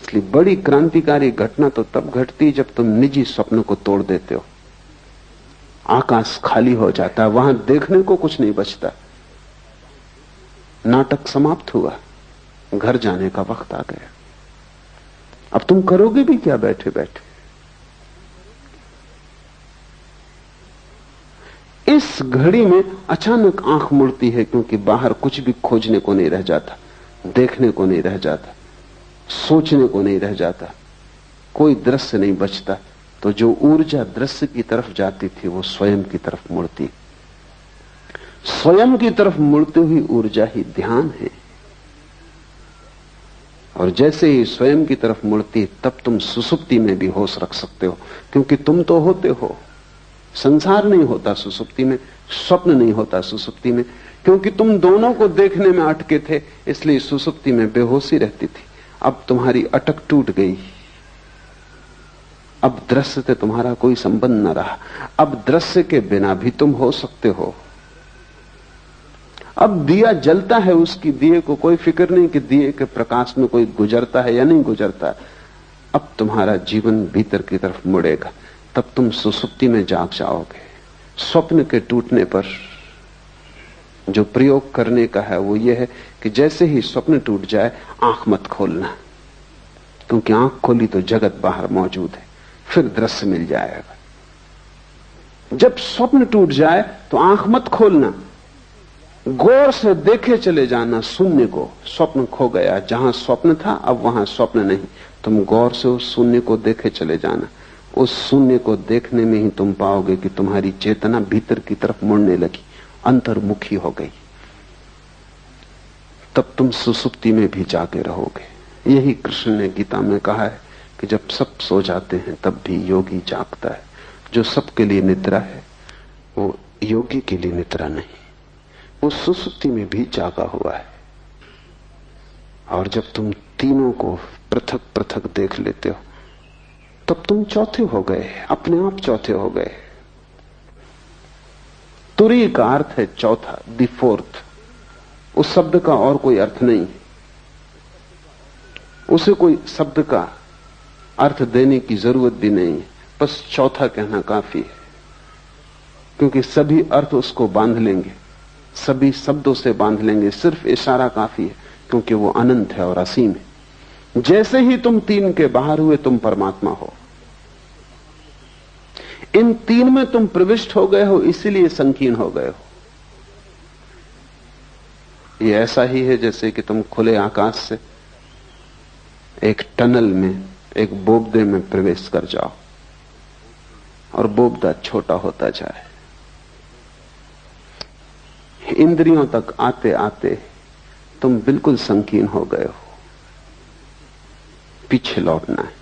इसलिए बड़ी क्रांतिकारी घटना तो तब घटती जब तुम निजी स्वप्न को तोड़ देते हो। आकाश खाली हो जाता है, वहां देखने को कुछ नहीं बचता। नाटक समाप्त हुआ, घर जाने का वक्त आ गया। अब तुम करोगे भी क्या बैठे बैठे? इस घड़ी में अचानक आंख मुड़ती है, क्योंकि बाहर कुछ भी खोजने को नहीं रह जाता, देखने को नहीं रह जाता, सोचने को नहीं रह जाता, कोई दृश्य नहीं बचता। तो जो ऊर्जा दृश्य की तरफ जाती थी वो स्वयं की तरफ मुड़ती। स्वयं की तरफ मुड़ती हुई ऊर्जा ही ध्यान है। और जैसे ही स्वयं की तरफ मुड़ती, तब तुम सुसुप्ति में भी होश रख सकते हो, क्योंकि तुम तो होते हो। संसार नहीं होता सुसुप्ति में, स्वप्न नहीं होता सुसुप्ति में, क्योंकि तुम दोनों को देखने में अटके थे, इसलिए सुसुप्ति में बेहोशी रहती थी। अब तुम्हारी अटक टूट गई, अब दृश्य से तुम्हारा कोई संबंध न रहा। अब दृश्य के बिना भी तुम हो सकते हो। अब दिया जलता है, उसकी दिए को कोई फिक्र नहीं कि दिए के प्रकाश में कोई गुजरता है या नहीं गुजरता। अब तुम्हारा जीवन भीतर की तरफ मुड़ेगा, तब तुम सुसुप्ति में जाग जाओगे। स्वप्न के टूटने पर जो प्रयोग करने का है वो ये है कि जैसे ही स्वप्न टूट जाए, आंख मत खोलना, क्योंकि आंख खोली तो जगत बाहर मौजूद है, फिर दृश्य मिल जाएगा। जब स्वप्न टूट जाए तो आंख मत खोलना, गौर से देखे चले जाना शून्य को। स्वप्न खो गया, जहां स्वप्न था अब वहां स्वप्न नहीं। तुम गौर से उस शून्य को देखे चले जाना। उस शून्य को देखने में ही तुम पाओगे कि तुम्हारी चेतना भीतर की तरफ मुड़ने लगी, अंतर्मुखी हो गई। तब तुम सुसुप्ति में भी जागे रहोगे। यही कृष्ण ने गीता में कहा है कि जब सब सो जाते हैं तब भी योगी जागता है। जो सबके लिए निद्रा है वो योगी के लिए निद्रा नहीं, वो सुसुप्ति में भी जागा हुआ है। और जब तुम तीनों को पृथक पृथक देख लेते हो तब तुम चौथे हो गए, अपने आप चौथे हो गए। तुरी का अर्थ है चौथा, द फोर्थ। उस शब्द का और कोई अर्थ नहीं है, उसे कोई शब्द का अर्थ देने की जरूरत भी नहीं है, बस चौथा कहना काफी है, क्योंकि सभी अर्थ उसको बांध लेंगे, सभी शब्दों से बांध लेंगे। सिर्फ इशारा काफी है, क्योंकि वो अनंत है और असीम है। जैसे ही तुम तीन के बाहर हुए तुम परमात्मा हो। इन तीन में तुम प्रविष्ट हो गए हो, इसीलिए संकीर्ण हो गए हो। ये ऐसा ही है जैसे कि तुम खुले आकाश से एक टनल में, एक बोबदे में प्रवेश कर जाओ और बोबदा छोटा होता जाए। इंद्रियों तक आते आते तुम बिल्कुल संकीर्ण हो गए हो। पीछे लौटना है।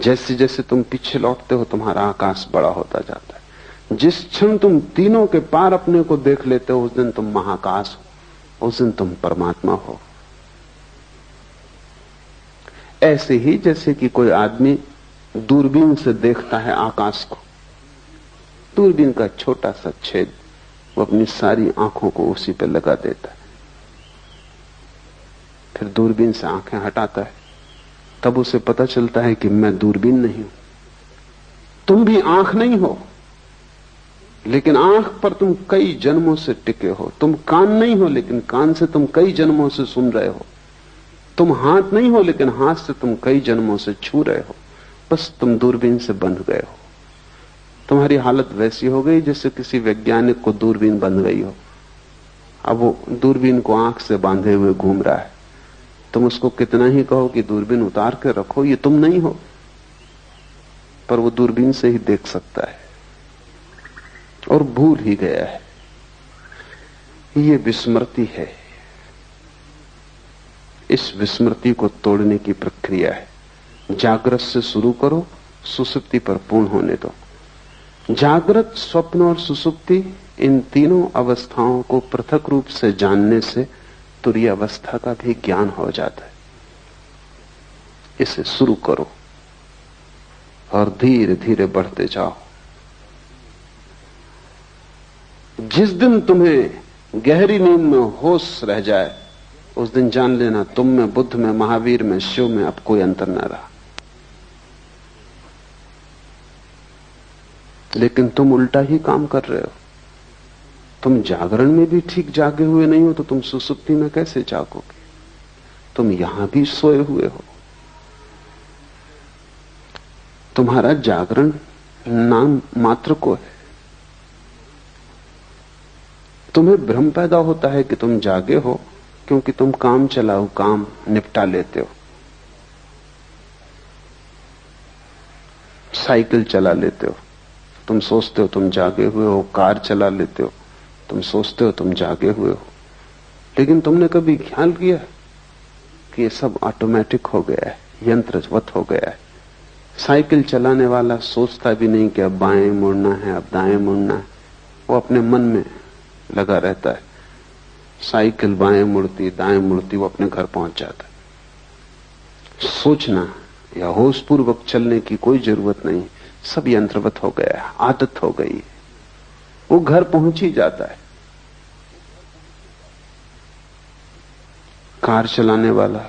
जैसे जैसे तुम पीछे लौटते हो तुम्हारा आकाश बड़ा होता जाता है। जिस क्षण तुम तीनों के पार अपने को देख लेते हो उस दिन तुम महाकाश हो, उस दिन तुम परमात्मा हो। ऐसे ही जैसे कि कोई आदमी दूरबीन से देखता है आकाश को, दूरबीन का छोटा सा छेद, वो अपनी सारी आंखों को उसी पर लगा देता है। फिर दूरबीन से आंखें हटाता है, तब उसे पता चलता है कि मैं दूरबीन नहीं हूं। तुम भी आंख नहीं हो, लेकिन आंख पर तुम कई जन्मों से टिके हो। तुम कान नहीं हो, लेकिन कान से तुम कई जन्मों से सुन रहे हो। तुम हाथ नहीं हो, लेकिन हाथ से तुम कई जन्मों से छू रहे हो। बस तुम दूरबीन से बंध गए हो। तुम्हारी हालत वैसी हो गई जैसे किसी वैज्ञानिक को दूरबीन बंध गई हो। अब वो दूरबीन को आंख से बांधे हुए घूम रहा है। तुम उसको कितना ही कहो कि दूरबीन उतार के रखो, ये तुम नहीं हो, पर वो दूरबीन से ही देख सकता है और भूल ही गया है। ये विस्मृति है। इस विस्मृति को तोड़ने की प्रक्रिया है। जागृत से शुरू करो, सुसुप्ति पर पूर्ण होने दो। जागृत, स्वप्न और सुसुप्ति, इन तीनों अवस्थाओं को पृथक रूप से जानने से तुरीय अवस्था का भी ज्ञान हो जाता है। इसे शुरू करो और धीरे धीरे बढ़ते जाओ। जिस दिन तुम्हें गहरी नींद में होश रह जाए उस दिन जान लेना तुम में, बुद्ध में, महावीर में, शिव में अब कोई अंतर न रहा। लेकिन तुम उल्टा ही काम कर रहे हो। तुम जागरण में भी ठीक जागे हुए नहीं हो तो तुम सुसुप्ति में कैसे जागोगे? तुम यहां भी सोए हुए हो। तुम्हारा जागरण नाम मात्र को है। तुम्हें भ्रम पैदा होता है कि तुम जागे हो क्योंकि तुम काम चलाओ, काम निपटा लेते हो। साइकिल चला लेते हो, तुम सोचते हो तुम जागे हुए हो। कार चला लेते हो, तुम सोचते हो तुम जागे हुए हो। लेकिन तुमने कभी ख्याल किया कि ये सब ऑटोमेटिक हो गया है, यंत्रवत हो गया है। साइकिल चलाने वाला सोचता भी नहीं कि अब बाएं मुड़ना है, अब दाएं मुड़ना है। वो अपने मन में लगा रहता है। साइकिल बाएं मुड़ती, दाएं मुड़ती, वो अपने घर पहुंच जाता है। सोचना या होशपूर्वक चलने की कोई जरूरत नहीं। सब यंत्रवत हो गया है, आदत हो गई। वो घर पहुंच ही जाता है। कार चलाने वाला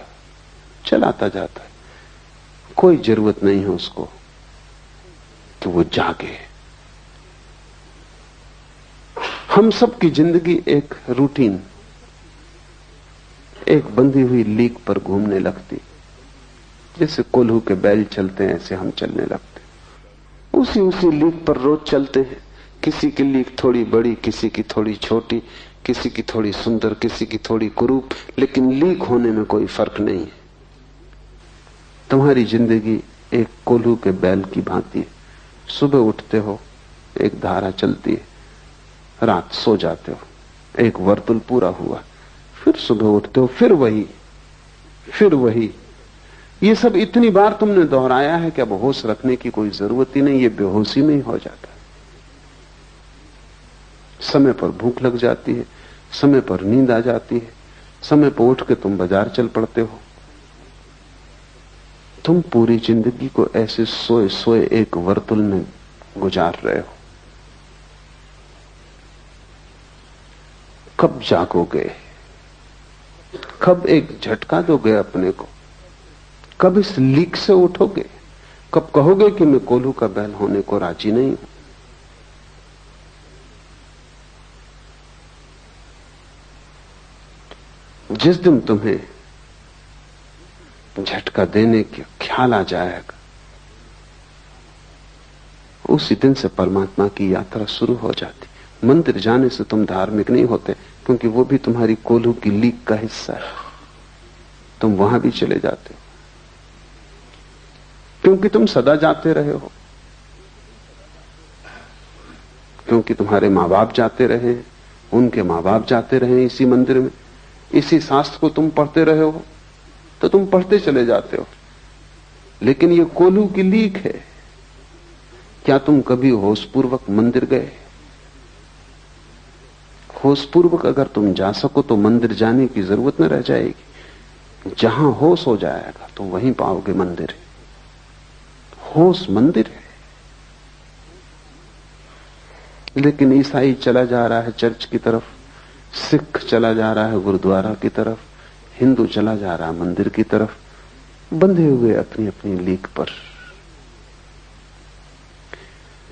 चलाता जाता है, कोई जरूरत नहीं है उसको कि वो जागे। हम सब की जिंदगी एक रूटीन, एक बंधी हुई लीक पर घूमने लगती। जैसे कोल्हू के बैल चलते हैं ऐसे हम चलने लगते। उसी उसी लीक पर रोज चलते हैं। किसी की लीक थोड़ी बड़ी, किसी की थोड़ी छोटी, किसी की थोड़ी सुंदर, किसी की थोड़ी कुरूप, लेकिन लीक होने में कोई फर्क नहीं है। तुम्हारी जिंदगी एक कोल्हू के बैल की भांति है। सुबह उठते हो, एक धारा चलती है, रात सो जाते हो, एक वर्तुल पूरा हुआ, फिर सुबह उठते हो, फिर वही। ये सब इतनी बार तुमने दोहराया है कि अब होश रखने की कोई जरूरत ही नहीं। ये बेहोशी में ही हो जाता है। समय पर भूख लग जाती है, समय पर नींद आ जाती है, समय पर उठ के तुम बाजार चल पड़ते हो। तुम पूरी जिंदगी को ऐसे सोए सोए एक वर्तुल में गुजार रहे हो। कब जागोगे? कब एक झटका दोगे अपने को? कब इस लीक से उठोगे? कब कहोगे कि मैं कोल्हू का बैल होने को राजी नहीं हूं? जिस दिन तुम्हें झटका देने का ख्याल आ जाएगा, उसी दिन से परमात्मा की यात्रा शुरू हो जाती। मंदिर जाने से तुम धार्मिक नहीं होते, क्योंकि वो भी तुम्हारी कोल्हू की लीक का हिस्सा है। तुम वहां भी चले जाते हो क्योंकि तुम सदा जाते रहे हो, क्योंकि तुम्हारे मां बाप जाते रहे, उनके मां बाप जाते रहे इसी मंदिर में, इसी शास्त्र को तुम पढ़ते रहे हो, तो तुम पढ़ते चले जाते हो। लेकिन ये कोल्हू की लीक है। क्या तुम कभी होशपूर्वक मंदिर गए? होशपूर्वक अगर तुम जा सको तो मंदिर जाने की जरूरत न रह जाएगी। जहां होश हो जाएगा तुम वहीं पाओगे मंदिर। होश मंदिर है। लेकिन ईसाई चला जा रहा है चर्च की तरफ, सिख चला जा रहा है गुरुद्वारा की तरफ, हिंदू चला जा रहा है मंदिर की तरफ, बंधे हुए अपनी अपनी लीक पर।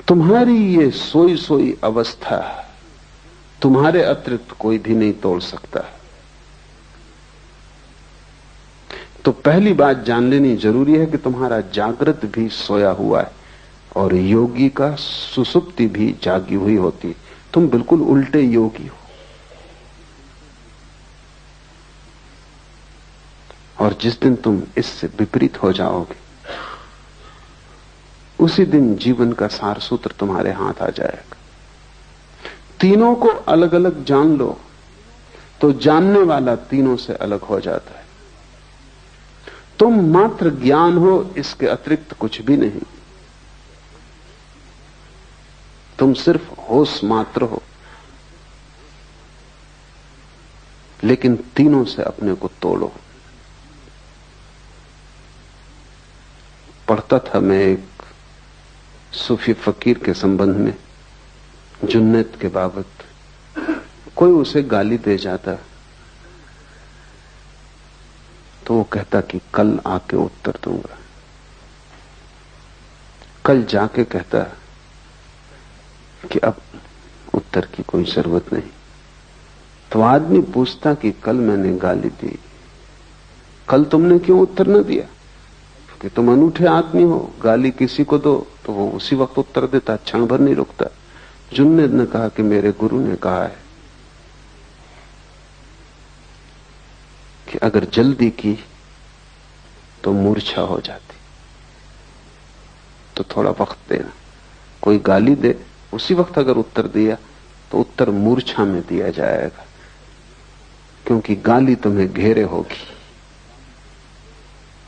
तुम्हारी ये सोई सोई अवस्था तुम्हारे अतिरिक्त कोई भी नहीं तोड़ सकता। तो पहली बात जान लेनी जरूरी है कि तुम्हारा जागृत भी सोया हुआ है और योगी का सुसुप्ति भी जागी हुई होती है। तुम बिल्कुल उल्टे योगी हो। और जिस दिन तुम इससे विपरीत हो जाओगे, उसी दिन जीवन का सार सूत्र तुम्हारे हाथ आ जाएगा। तीनों को अलग अलग जान लो तो जानने वाला तीनों से अलग हो जाता है। तुम मात्र ज्ञान हो, इसके अतिरिक्त कुछ भी नहीं। तुम सिर्फ होश मात्र हो, लेकिन तीनों से अपने को तोड़ो। पढ़ता था मैं एक सूफी फकीर के संबंध में, जुन्नत के बाबत। कोई उसे गाली दे जाता तो वो कहता कि कल आके उत्तर दूंगा। कल जाके कहता कि अब उत्तर की कोई जरूरत नहीं। तो आदमी पूछता कि कल मैंने गाली दी, कल तुमने क्यों उत्तर न दिया? कि तुम अनूठे आदमी हो, गाली किसी को दो तो वो उसी वक्त उत्तर देता, क्षण भर नहीं रुकता। जुन्नद ने कहा कि मेरे गुरु ने कहा है कि अगर जल्दी की तो मूर्छा हो जाती, तो थोड़ा वक्त देना। कोई गाली दे, उसी वक्त अगर उत्तर दिया तो उत्तर मूर्छा में दिया जाएगा, क्योंकि गाली तुम्हें घेरे होगी,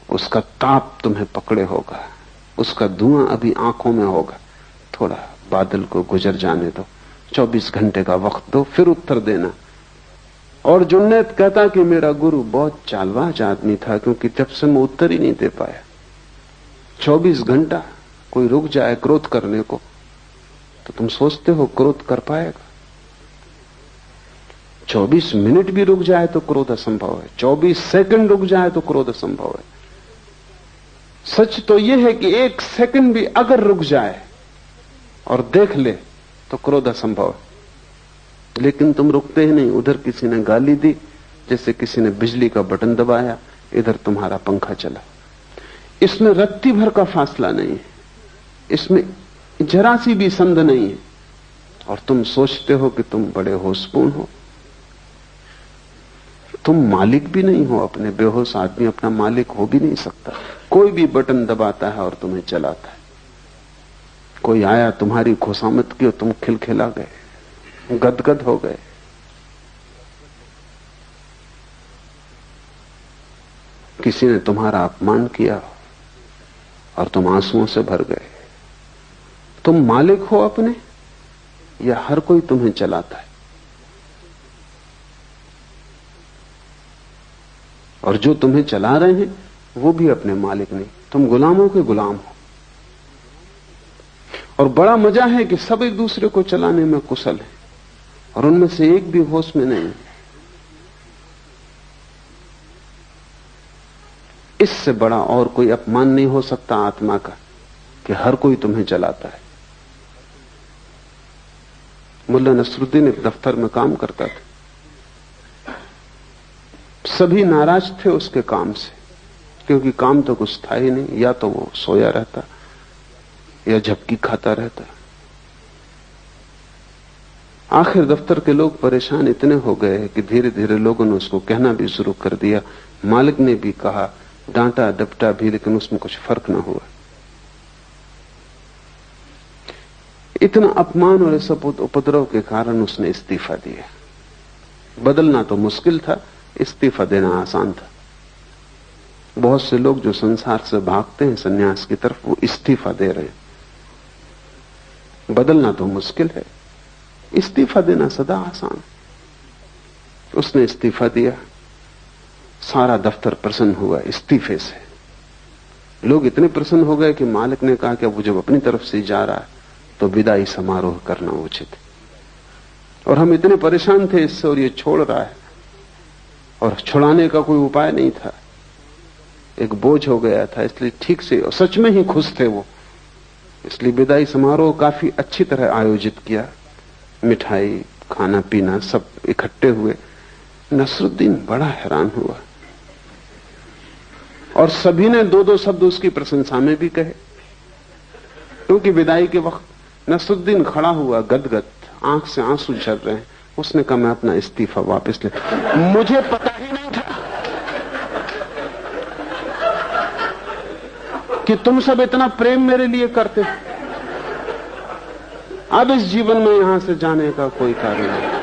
उसका ताप तुम्हें पकड़े होगा, उसका धुआं अभी आंखों में होगा। थोड़ा बादल को गुजर जाने दो, 24 घंटे का वक्त दो, फिर उत्तर देना। और जुन्नैद कहता कि मेरा गुरु बहुत चालबाज आदमी था, क्योंकि जब से मैं उत्तर ही नहीं दे पाया। 24 घंटा कोई रुक जाए क्रोध करने को तो तुम सोचते हो क्रोध कर पाएगा? 24 मिनट भी रुक जाए तो क्रोध असंभव है, 24 सेकंड रुक जाए तो क्रोध असंभव है। सच तो यह है कि 1 सेकंड भी अगर रुक जाए और देख ले तो क्रोध असंभव है। लेकिन तुम रुकते ही नहीं। उधर किसी ने गाली दी, जैसे किसी ने बिजली का बटन दबाया, इधर तुम्हारा पंखा चला। इसमें रत्ती भर का फासला नहीं है, इसमें जरा सी भी संद नहीं है, और तुम सोचते हो कि तुम बड़े होशपूर्ण हो। तुम मालिक भी नहीं हो अपने। बेहोश आदमी अपना मालिक हो भी नहीं सकता। कोई भी बटन दबाता है और तुम्हें चलाता है। कोई आया, तुम्हारी खुशामद की और तुम खिलखिला गए, गदगद हो गए। किसी ने तुम्हारा अपमान किया और तुम आंसुओं से भर गए। तुम मालिक हो अपने, या हर कोई तुम्हें चलाता है? और जो तुम्हें चला रहे हैं वो भी अपने मालिक नहीं, तुम गुलामों के गुलाम हो। और बड़ा मजा है कि सब एक दूसरे को चलाने में कुशल है और उनमें से एक भी होश में नहीं। इससे बड़ा और कोई अपमान नहीं हो सकता आत्मा का कि हर कोई तुम्हें जलाता है। मुल्ला नसरुद्दीन एक दफ्तर में काम करता था। सभी नाराज थे उसके काम से, क्योंकि काम तो कुछ था ही नहीं। या तो वो सोया रहता या झपकी खाता रहता। आखिर दफ्तर के लोग परेशान इतने हो गए कि धीरे धीरे लोगों ने उसको कहना भी शुरू कर दिया। मालिक ने भी कहा, डांटा डपटा भी, लेकिन उसमें कुछ फर्क ना हुआ। इतना अपमान और इस उपद्रव के कारण उसने इस्तीफा दिया। बदलना तो मुश्किल था, इस्तीफा देना आसान था। बहुत से लोग जो संसार से भागते हैं सन्यास की तरफ, वो इस्तीफा दे रहे हैं। बदलना तो मुश्किल है, इस्तीफा देना सदा आसान। उसने इस्तीफा दिया। सारा दफ्तर प्रसन्न हुआ इस्तीफे से। लोग इतने प्रसन्न हो गए कि मालिक ने कहा कि अब वो जब अपनी तरफ से जा रहा है तो विदाई समारोह करना उचित है। और हम इतने परेशान थे इससे, और ये छोड़ रहा है, और छुड़ाने का कोई उपाय नहीं था। एक बोझ हो गया था, इसलिए ठीक से, और सच में ही खुश थे वो, इसलिए विदाई समारोह काफी अच्छी तरह आयोजित किया। मिठाई, खाना पीना सब इकट्ठे हुए। नसरुद्दीन बड़ा हैरान हुआ, और सभी ने दो दो शब्द उसकी प्रशंसा में भी कहे। क्योंकि विदाई के वक्त नसरुद्दीन खड़ा हुआ गदगद, आंख से आंसू झर रहे हैं। उसने कहा, मैं अपना इस्तीफा वापस ले। मुझे पता ही नहीं था कि तुम सब इतना प्रेम मेरे लिए करते। अब इस जीवन में यहां से जाने का कोई कारण नहीं।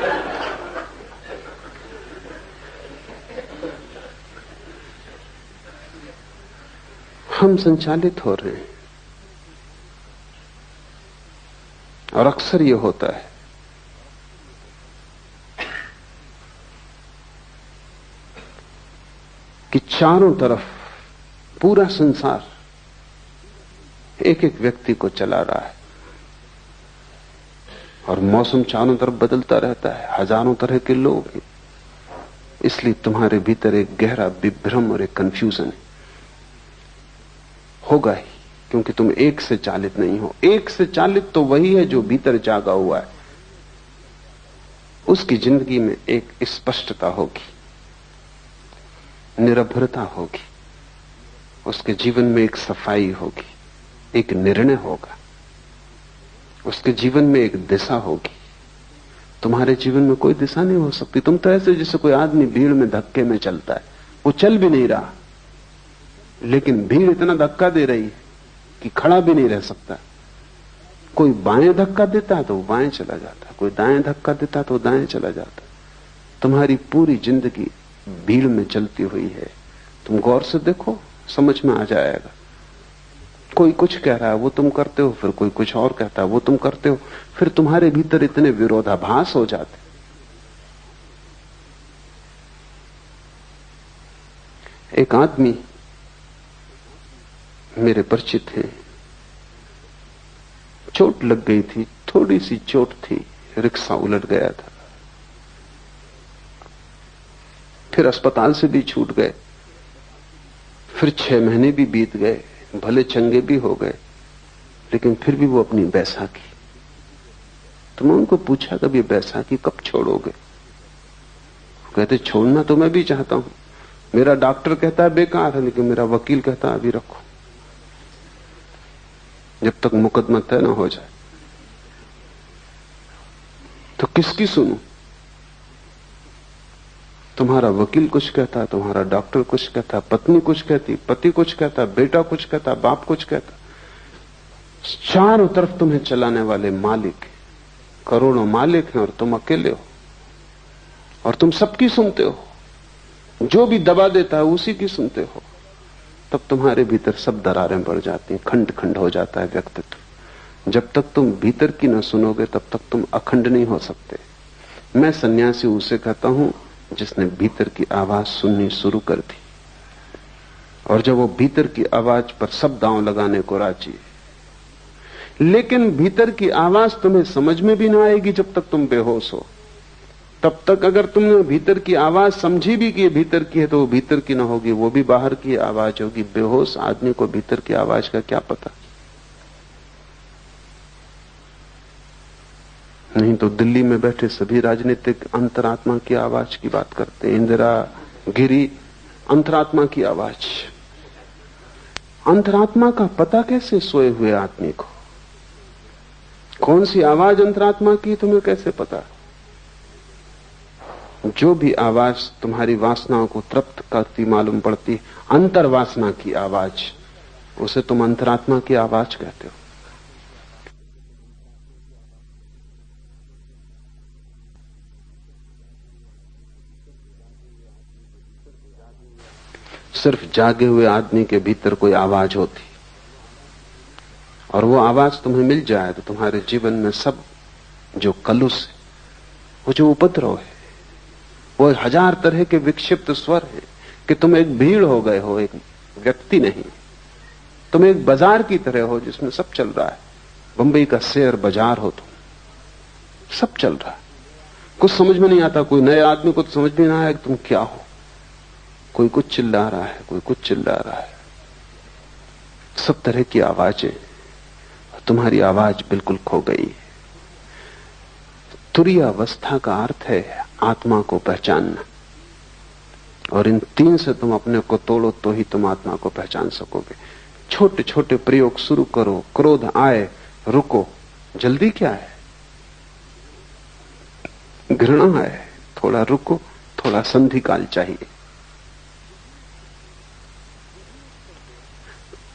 हम संचालित हो रहे हैं, और अक्सर यह होता है कि चारों तरफ पूरा संसार एक एक व्यक्ति को चला रहा है, और मौसम चारों तरफ बदलता रहता है, हजारों तरह के लोग हैं। इसलिए तुम्हारे भीतर एक गहरा विभ्रम और एक कंफ्यूजन होगा ही, क्योंकि तुम एक से चालित नहीं हो। एक से चालित तो वही है जो भीतर जागा हुआ है। उसकी जिंदगी में एक स्पष्टता होगी, निरभ्रता होगी, उसके जीवन में एक सफाई होगी, एक निर्णय होगा, उसके जीवन में एक दिशा होगी। तुम्हारे जीवन में कोई दिशा नहीं हो सकती। तुम तो ऐसे जैसे कोई आदमी भीड़ में धक्के में चलता है, वो चल भी नहीं रहा, लेकिन भीड़ इतना धक्का दे रही है कि खड़ा भी नहीं रह सकता। कोई बाएं धक्का देता है तो वो बाएं चला जाता है, कोई दाएं धक्का देता है तो दाएं चला जाता है। तुम्हारी पूरी जिंदगी भीड़ में चलती हुई है। तुम गौर से देखो, समझ में आ जाएगा। कोई कुछ कह रहा है वो तुम करते हो, फिर कोई कुछ और कहता है वो तुम करते हो, फिर तुम्हारे भीतर इतने विरोधाभास हो जाते। एक आदमी मेरे परिचित हैं, चोट लग गई थी, थोड़ी सी चोट थी, रिक्शा उलट गया था, फिर अस्पताल से भी छूट गए, फिर 6 महीने भी बीत गए, भले चंगे भी हो गए, लेकिन फिर भी वो अपनी बैसाखी। तो मैं उनको पूछा, कभी बैसाखी कब छोड़ोगे? कहते, छोड़ना तो मैं भी चाहता हूं, मेरा डॉक्टर कहता है बेकार है, लेकिन मेरा वकील कहता है अभी रखो, जब तक मुकदमा तय न हो जाए। तो किसकी सुनूं? तुम्हारा वकील कुछ कहता है, तुम्हारा डॉक्टर कुछ कहता है, पत्नी कुछ कहती, पति कुछ कहता, बेटा कुछ कहता, बाप कुछ कहता। चारों तरफ तुम्हें चलाने वाले मालिक, करोड़ों मालिक हैं, और तुम अकेले हो, और तुम सबकी सुनते हो। जो भी दबा देता है उसी की सुनते हो। तब तुम्हारे भीतर सब दरारें बढ़ जाती हैं, खंड खंड हो जाता है व्यक्तित्व। जब तक तुम भीतर की न सुनोगे तब तक तुम अखंड नहीं हो सकते। मैं सन्यासी उसे कहता हूं जिसने भीतर की आवाज सुननी शुरू कर दी, और जब वो भीतर की आवाज पर सब दांव लगाने को राजी है। लेकिन भीतर की आवाज तुम्हें समझ में भी ना आएगी जब तक तुम बेहोश हो। तब तक अगर तुमने भीतर की आवाज समझी भी कि ये भीतर की है, तो वो भीतर की ना होगी, वो भी बाहर की आवाज होगी। बेहोश आदमी को भीतर की आवाज का क्या पता। नहीं तो दिल्ली में बैठे सभी राजनीतिक अंतरात्मा की आवाज की बात करते हैं। इंदिरा, गिरी, अंतरात्मा की आवाज। अंतरात्मा का पता कैसे सोए हुए आदमी को? कौन सी आवाज अंतरात्मा की तुम्हें कैसे पता? जो भी आवाज तुम्हारी वासनाओं को तृप्त करती मालूम पड़ती, अंतर्वासना की आवाज, उसे तुम अंतरात्मा की आवाज कहते हो। सिर्फ जागे हुए आदमी के भीतर कोई आवाज होती, और वो आवाज तुम्हें मिल जाए तो तुम्हारे जीवन में सब जो कलुष है, वो जो उपद्रव है, वो 1000 तरह के विक्षिप्त स्वर है कि तुम एक भीड़ हो गए हो, एक व्यक्ति नहीं। तुम एक बाजार की तरह हो जिसमें सब चल रहा है। बंबई का शेयर बाजार हो तुम, सब चल रहा है, कुछ समझ में नहीं आता। कोई नए आदमी को तो समझ में ना आया कि तुम क्या हो। कोई कुछ चिल्ला रहा है, कोई कुछ चिल्ला रहा है, सब तरह की आवाजें। तुम्हारी आवाज बिल्कुल खो गई है। तुरीय अवस्था का अर्थ है आत्मा को पहचानना, और इन 3 से तुम अपने को तोड़ो तो ही तुम आत्मा को पहचान सकोगे। छोटे छोटे प्रयोग शुरू करो। क्रोध आए, रुको, जल्दी क्या है? घृणा आए, थोड़ा रुको, थोड़ा संधि काल चाहिए।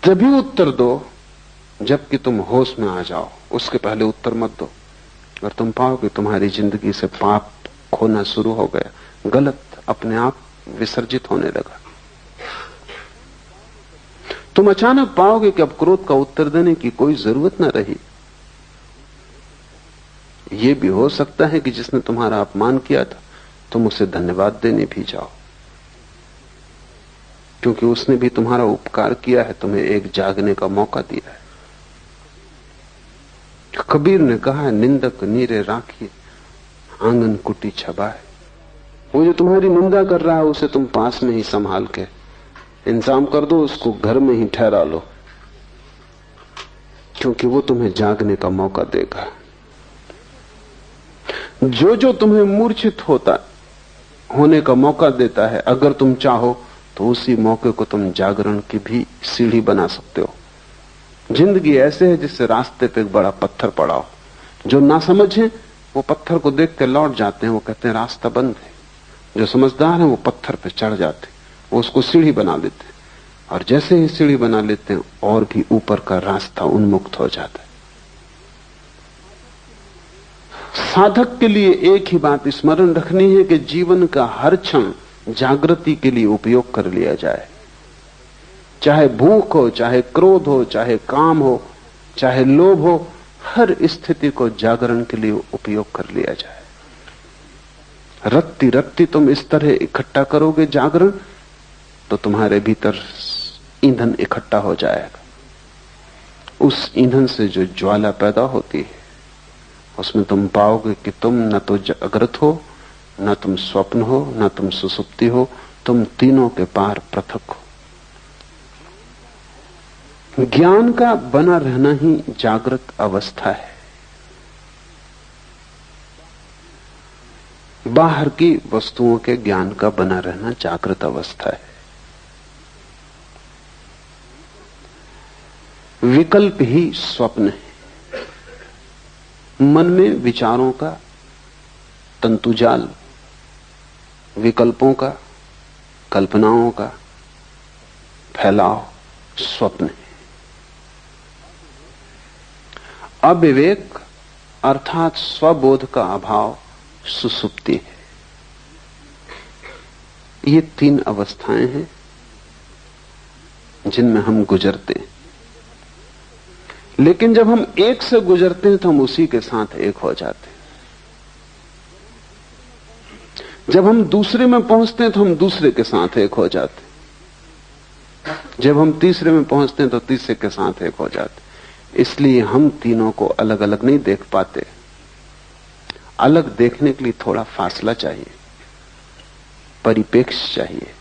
तभी उत्तर दो जबकि तुम होश में आ जाओ, उसके पहले उत्तर मत दो। और तुम पाओगे तुम्हारी जिंदगी से पाप खोना शुरू हो गया, गलत अपने आप विसर्जित होने लगा। तुम अचानक पाओगे कि अब क्रोध का उत्तर देने की कोई जरूरत न रही। यह भी हो सकता है कि जिसने तुम्हारा अपमान किया था तुम उसे धन्यवाद देने भी जाओ, क्योंकि उसने भी तुम्हारा उपकार किया है, तुम्हें एक जागने का मौका दिया है। कबीर ने कहा है, निंदक नीरे राखिए आंगन कुटी छबाए। वो जो तुम्हारी निंदा कर रहा है उसे तुम पास में ही संभाल के इंतजाम कर दो, उसको घर में ही ठहरा लो, क्योंकि वो तुम्हें जागने का मौका देगा। जो जो तुम्हें मूर्छित होने का मौका देता है, अगर तुम चाहो तो उसी मौके को तुम जागरण की भी सीढ़ी बना सकते हो। जिंदगी ऐसे है जिससे रास्ते पे एक बड़ा पत्थर पड़ा हो। जो ना समझे वो पत्थर को देख के लौट जाते हैं, वो कहते हैं रास्ता बंद है। जो समझदार है वो पत्थर पे चढ़ जाते, वो उसको सीढ़ी बना लेते हैं, और जैसे ही सीढ़ी बना लेते हैं और भी ऊपर का रास्ता उन्मुक्त हो जाता है। साधक के लिए एक ही बात स्मरण रखनी है कि जीवन का हर क्षण जागृति के लिए उपयोग कर लिया जाए। चाहे भूख हो, चाहे क्रोध हो, चाहे काम हो, चाहे लोभ हो, हर स्थिति को जागरण के लिए उपयोग कर लिया जाए। रत्ती रत्ती तुम इस तरह इकट्ठा करोगे जागरण, तो तुम्हारे भीतर ईंधन इकट्ठा हो जाएगा। उस ईंधन से जो ज्वाला पैदा होती है उसमें तुम पाओगे कि तुम न तो जागृत हो, न तुम स्वप्न हो, न तुम सुसुप्ति हो, तुम तीनों के पार पृथक हो। ज्ञान का बना रहना ही जागृत अवस्था है। बाहर की वस्तुओं के ज्ञान का बना रहना जागृत अवस्था है। विकल्प ही स्वप्न है। मन में विचारों का तंतुजाल, विकल्पों का, कल्पनाओं का फैलाव स्वप्न है। अविवेक अर्थात स्वबोध का अभाव सुसुप्ति है। ये 3 अवस्थाएं हैं जिनमें हम गुजरते हैं। लेकिन जब हम एक से गुजरते हैं तो हम उसी के साथ एक हो जाते हैं। जब हम दूसरे में पहुंचते हैं तो हम दूसरे के साथ एक हो जाते हैं। जब हम तीसरे में पहुंचते हैं तो तीसरे के साथ एक हो जाते हैं। इसलिए हम तीनों को अलग अलग नहीं देख पाते। अलग देखने के लिए थोड़ा फासला चाहिए, परिपेक्ष चाहिए।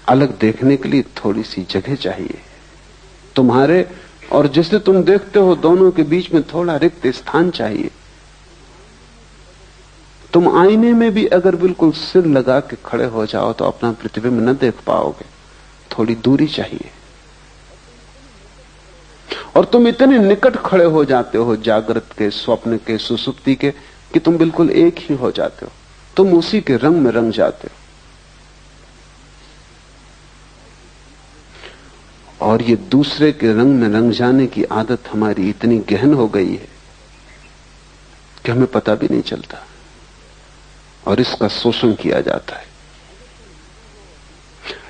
अलग देखने के लिए थोड़ी सी जगह चाहिए। तुम्हारे और जिसे तुम देखते हो दोनों के बीच में थोड़ा रिक्त स्थान चाहिए। तुम आईने में भी अगर बिल्कुल सिर लगा के खड़े हो जाओ तो अपना प्रतिबिंब न देख पाओगे, थोड़ी दूरी चाहिए। और तुम इतने निकट खड़े हो जाते हो जागृत के, स्वप्न के, सुसुप्ति के, कि तुम बिल्कुल एक ही हो जाते हो। तुम उसी के रंग में रंग जाते हो। और ये दूसरे के रंग में रंग जाने की आदत हमारी इतनी गहन हो गई है कि हमें पता भी नहीं चलता, और इसका शोषण किया जाता है।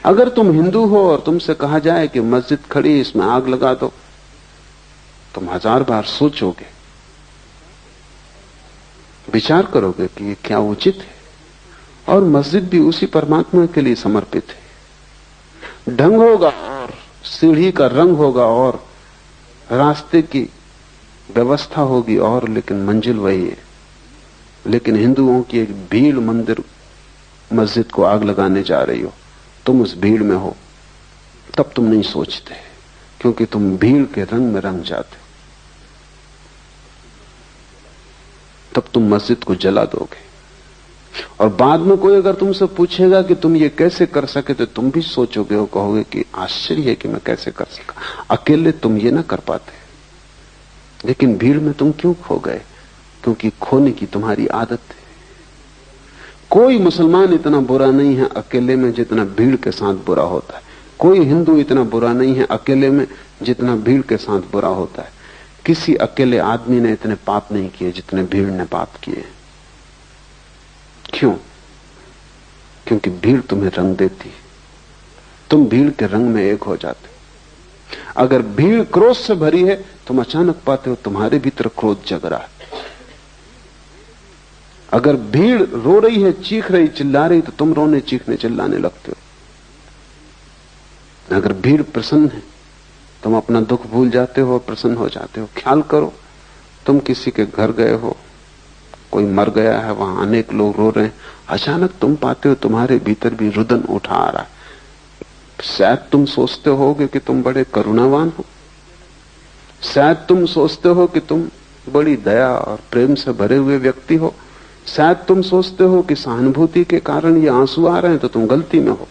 अगर तुम हिंदू हो और तुमसे कहा जाए कि मस्जिद खड़ी, इसमें आग लगा दो, तुम 1000 बार सोचोगे, विचार करोगे कि ये क्या उचित है। और मस्जिद भी उसी परमात्मा के लिए समर्पित है। ढंग होगा और सीढ़ी का रंग होगा और रास्ते की व्यवस्था होगी और, लेकिन मंजिल वही है। लेकिन हिंदुओं की एक भीड़ मंदिर मस्जिद को आग लगाने जा रही हो, तुम उस भीड़ में हो, तब तुम नहीं सोचते, क्योंकि तुम भीड़ के रंग में रंग जाते हो। तब तुम मस्जिद को जला दोगे। और बाद में कोई अगर तुमसे पूछेगा कि तुम ये कैसे कर सके, तो तुम भी सोचोगे और कहोगे कि आश्चर्य है कि मैं कैसे कर सका। अकेले तुम ये ना कर पाते, लेकिन भीड़ में तुम क्यों खो गए? क्योंकि खोने की तुम्हारी आदत है। कोई मुसलमान इतना बुरा नहीं है अकेले में जितना भीड़ के साथ बुरा होता है। कोई हिंदू इतना बुरा नहीं है अकेले में जितना भीड़ के साथ बुरा होता है। किसी अकेले आदमी ने इतने पाप नहीं किए जितने भीड़ ने पाप किए। क्यों? क्योंकि भीड़ तुम्हें रंग देती है, तुम भीड़ के रंग में एक हो जाते हो। अगर भीड़ क्रोध से भरी है, तुम अचानक पाते हो तुम्हारे भीतर क्रोध जग रहा है। अगर भीड़ रो रही है, चीख रही, चिल्ला रही, तो तुम रोने, चीखने, चिल्लाने लगते हो। अगर भीड़ प्रसन्न है, तुम अपना दुख भूल जाते हो और प्रसन्न हो जाते हो। ख्याल करो, तुम किसी के घर गए हो, कोई मर गया है, वहां अनेक लोग रो रहे हैं, अचानक तुम पाते हो तुम्हारे भीतर भी रुदन उठा आ रहा है। शायद तुम सोचते होगे कि तुम बड़े करुणावान हो, शायद तुम सोचते हो कि तुम बड़ी दया और प्रेम से भरे हुए व्यक्ति हो, शायद तुम सोचते हो कि सहानुभूति के कारण ये आंसू आ रहे हैं, तो तुम गलती में हो।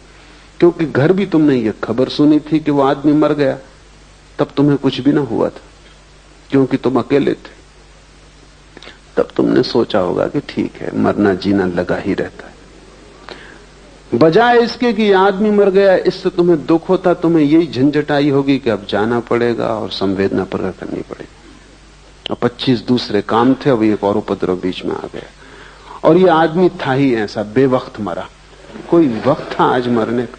क्योंकि घर भी तुमने ये खबर सुनी थी कि वो आदमी मर गया, तब तुम्हें कुछ भी ना हुआ था, क्योंकि तुम अकेले थे। तब तुमने सोचा होगा कि ठीक है, मरना जीना लगा ही रहता है। बजाय इसके कि आदमी मर गया, इससे तुम्हें दुख होता, तुम्हें यही झंझट आई होगी कि अब जाना पड़ेगा और संवेदना प्रकट करनी पड़ेगी। और 25 दूसरे काम थे, अब एक और उपद्रव बीच में आ गया। और ये आदमी था ही ऐसा, बेवक्त मरा। कोई वक्त था आज मरने का?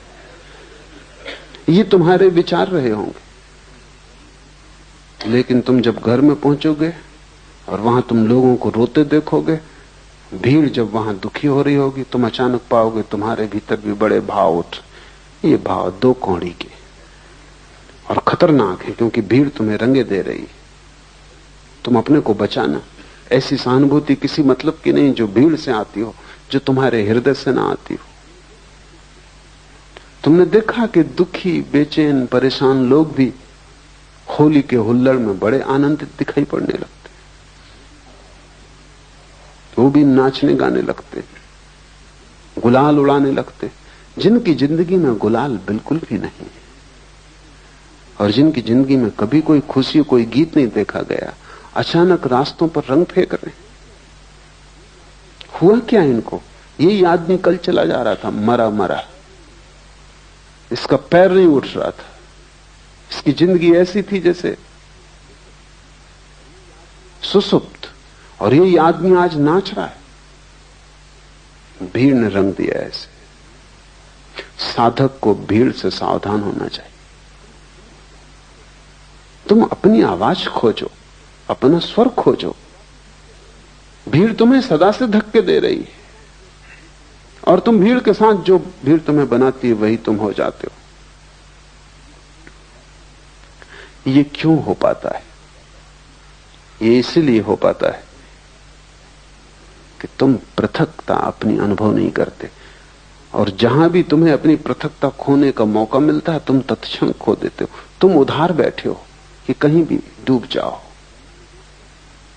ये तुम्हारे विचार रहे होंगे। लेकिन तुम जब घर में पहुंचोगे और वहां तुम लोगों को रोते देखोगे, भीड़ जब वहां दुखी हो रही होगी, तुम अचानक पाओगे तुम्हारे भीतर भी बड़े भाव उठ। ये भाव 2 कौड़ी के और खतरनाक है, क्योंकि भीड़ तुम्हें रंगे दे रही है। तुम अपने को बचाना। ऐसी सहानुभूति किसी मतलब की नहीं जो भीड़ से आती हो, जो तुम्हारे हृदय से ना आती हो। तुमने देखा कि दुखी, बेचैन, परेशान लोग भी होली के हुल्लड़ में बड़े आनंदित दिखाई पड़ने लगते। वो भी नाचने गाने लगते, गुलाल उड़ाने लगते। जिनकी जिंदगी में गुलाल बिल्कुल भी नहीं है और जिनकी जिंदगी में कभी कोई खुशी, कोई गीत नहीं देखा गया, अचानक रास्तों पर रंग फेंक रहे। हुआ क्या इनको? यही आदमी कल चला जा रहा था, मरा मरा, इसका पैर नहीं उठ रहा था, इसकी जिंदगी ऐसी थी जैसे सुसुप्त, और यही आदमी आज नाच रहा है। भीड़ ने रंग दिया ऐसे। साधक को भीड़ से सावधान होना चाहिए। तुम अपनी आवाज खोजो, अपना स्वर खोजो। भीड़ तुम्हें सदा से धक्के दे रही है और तुम भीड़ के साथ, जो भीड़ तुम्हें बनाती है वही तुम हो जाते हो। ये क्यों हो पाता है? ये इसलिए हो पाता है कि तुम पृथकता अपनी अनुभव नहीं करते, और जहां भी तुम्हें अपनी पृथकता खोने का मौका मिलता है तुम तत्क्षण खो देते हो। तुम उधार बैठे हो कि कहीं भी डूब जाओ।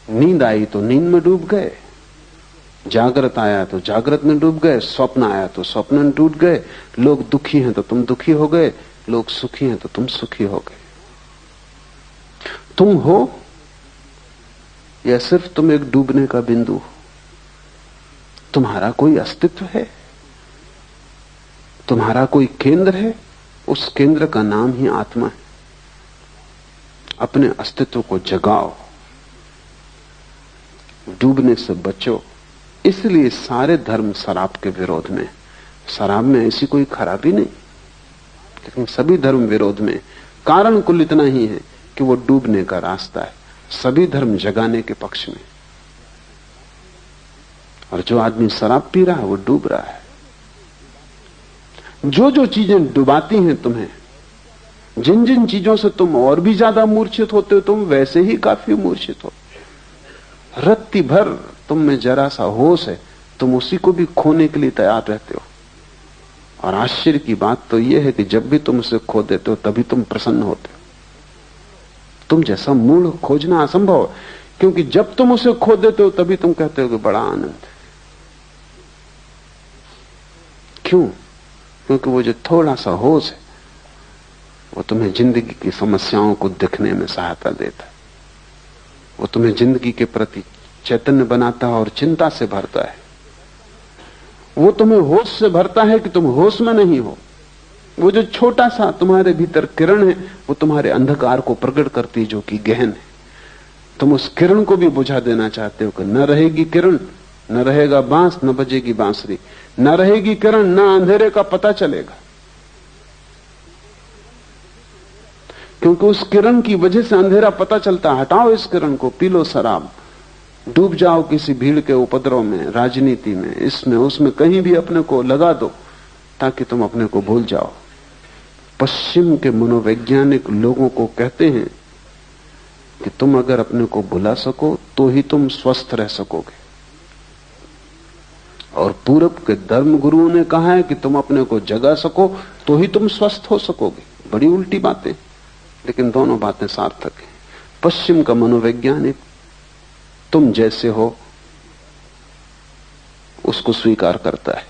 नींद आई तो नींद में डूब गए, जागृत आया तो जागृत में डूब गए, स्वप्न आया तो स्वप्न में डूब गए। लोग दुखी हैं तो तुम दुखी हो गए, लोग सुखी हैं तो तुम सुखी हो गए। तुम हो या सिर्फ तुम एक डूबने का बिंदु हो? तुम्हारा कोई अस्तित्व है? तुम्हारा कोई केंद्र है? उस केंद्र का नाम ही आत्मा है। अपने अस्तित्व को जगाओ, डूबने से बचो। इसलिए सारे धर्म शराब के विरोध में। शराब में ऐसी कोई खराबी नहीं, लेकिन सभी धर्म विरोध में। कारण कुल इतना ही है कि वो डूबने का रास्ता है। सभी धर्म जगाने के पक्ष में, और जो आदमी शराब पी रहा है वो डूब रहा है। जो जो चीजें डुबाती हैं तुम्हें, जिन जिन चीजों से तुम और भी ज्यादा मूर्छित होते हो, तुम वैसे ही काफी मूर्छित हो। रत्ती भर तुम में जरा सा होश है, तुम उसी को भी खोने के लिए तैयार रहते हो। और आश्चर्य की बात तो यह है कि जब भी तुम उसे खो देते हो तभी तुम प्रसन्न होते हो। तुम जैसा मूल खोजना असंभव है, क्योंकि जब तुम उसे खो देते हो तभी तुम कहते हो कि बड़ा आनंद है। क्यों? क्योंकि वो जो थोड़ा सा होश है वो तुम्हें जिंदगी की समस्याओं को दिखने में सहायता देता है। वो तुम्हें जिंदगी के प्रति चैतन्य बनाता है और चिंता से भरता है। वो तुम्हें होश से भरता है कि तुम होश में नहीं हो। वो जो छोटा सा तुम्हारे भीतर किरण है वो तुम्हारे अंधकार को प्रकट करती है, जो कि गहन है। तुम उस किरण को भी बुझा देना चाहते हो कि न रहेगी किरण, न रहेगा बांस, न बजेगी बांसुरी। न रहेगी किरण, न अंधेरे का पता चलेगा। क्योंकि उस किरण की वजह से अंधेरा पता चलता। हटाओ इस किरण को, पी लो शराब, डूब जाओ किसी भीड़ के उपद्रव में, राजनीति में, इसमें उसमें, कहीं भी अपने को लगा दो ताकि तुम अपने को भूल जाओ। पश्चिम के मनोवैज्ञानिक लोगों को कहते हैं कि तुम अगर अपने को भुला सको तो ही तुम स्वस्थ रह सकोगे, और पूरब के धर्म गुरुओं ने कहा है कि तुम अपने को जगा सको तो ही तुम स्वस्थ हो सकोगे। बड़ी उल्टी बातें, लेकिन दोनों बातें सार्थक हैं। पश्चिम का मनोवैज्ञानिक तुम जैसे हो उसको स्वीकार करता है।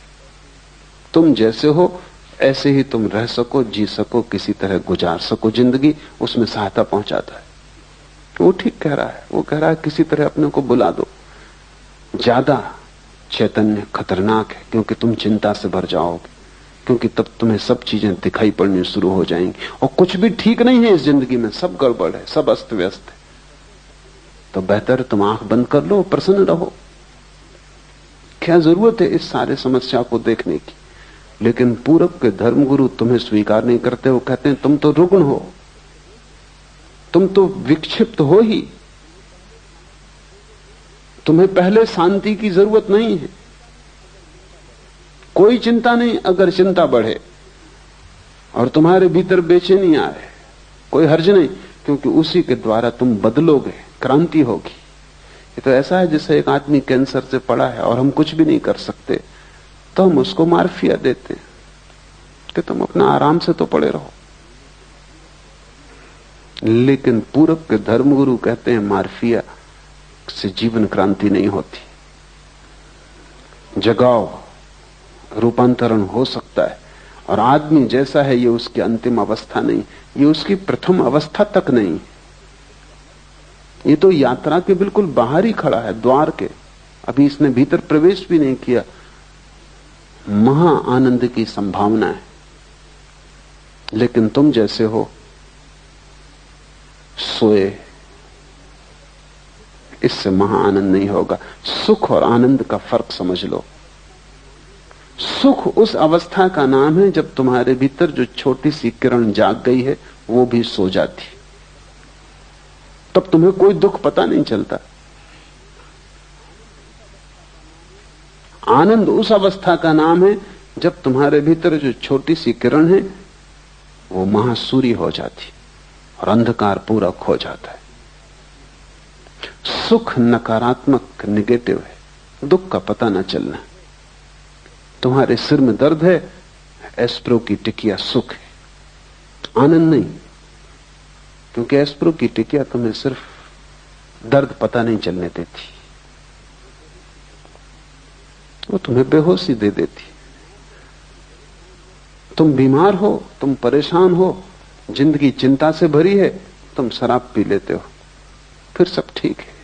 तुम जैसे हो ऐसे ही तुम रह सको, जी सको, किसी तरह गुजार सको जिंदगी, उसमें सहायता पहुंचाता है। वो ठीक कह रहा है। वो कह रहा है किसी तरह अपने को बुला दो। ज्यादा चैतन्य खतरनाक है, क्योंकि तुम चिंता से भर जाओगे, क्योंकि तब तुम्हें सब चीजें दिखाई पड़नी शुरू हो जाएंगी और कुछ भी ठीक नहीं है इस जिंदगी में, सब गड़बड़ है, सब अस्त व्यस्त है। तो बेहतर तुम आंख बंद कर लो, प्रसन्न रहो। क्या जरूरत है इस सारे समस्या को देखने की? लेकिन पूरब के धर्मगुरु तुम्हें स्वीकार नहीं करते। वो कहते हैं तुम तो रुग्ण हो, तुम तो विक्षिप्त हो ही, तुम्हें पहले शांति की जरूरत नहीं है। कोई चिंता नहीं अगर चिंता बढ़े और तुम्हारे भीतर बेचैनी आए, कोई हर्ज नहीं, क्योंकि उसी के द्वारा तुम बदलोगे, क्रांति होगी। ये तो ऐसा है जैसे एक आदमी कैंसर से पड़ा है और हम कुछ भी नहीं कर सकते, तो हम उसको मार्फिया देते हैं कि तुम अपना आराम से तो पड़े रहो। लेकिन पूरब के धर्मगुरु कहते हैं मार्फिया से जीवन क्रांति नहीं होती। जगाओ, रूपांतरण हो सकता है। और आदमी जैसा है ये उसकी अंतिम अवस्था नहीं, ये उसकी प्रथम अवस्था तक नहीं। ये तो यात्रा के बिल्कुल बाहर ही खड़ा है, द्वार के। अभी इसने भीतर प्रवेश भी नहीं किया। महा आनंद की संभावना है। लेकिन तुम जैसे हो सोए, इससे महा आनंद नहीं होगा। सुख और आनंद का फर्क समझ लो। सुख उस अवस्था का नाम है जब तुम्हारे भीतर जो छोटी सी किरण जाग गई है वो भी सो जाती, तब तुम्हें कोई दुख पता नहीं चलता। आनंद उस अवस्था का नाम है जब तुम्हारे भीतर जो छोटी सी किरण है वो महासूर्य हो जाती और अंधकार पूरा खो जाता है। सुख नकारात्मक निगेटिव है, दुख का पता ना चलना। तुम्हारे सिर में दर्द है, एस्प्रो की टिकिया सुख है, आनंद नहीं, क्योंकि एस्प्रो की टिकिया तुम्हें सिर्फ दर्द पता नहीं चलने देती, वो तुम्हें बेहोशी दे देती। तुम बीमार हो, तुम परेशान हो, जिंदगी चिंता से भरी है, तुम शराब पी लेते हो, फिर सब ठीक है।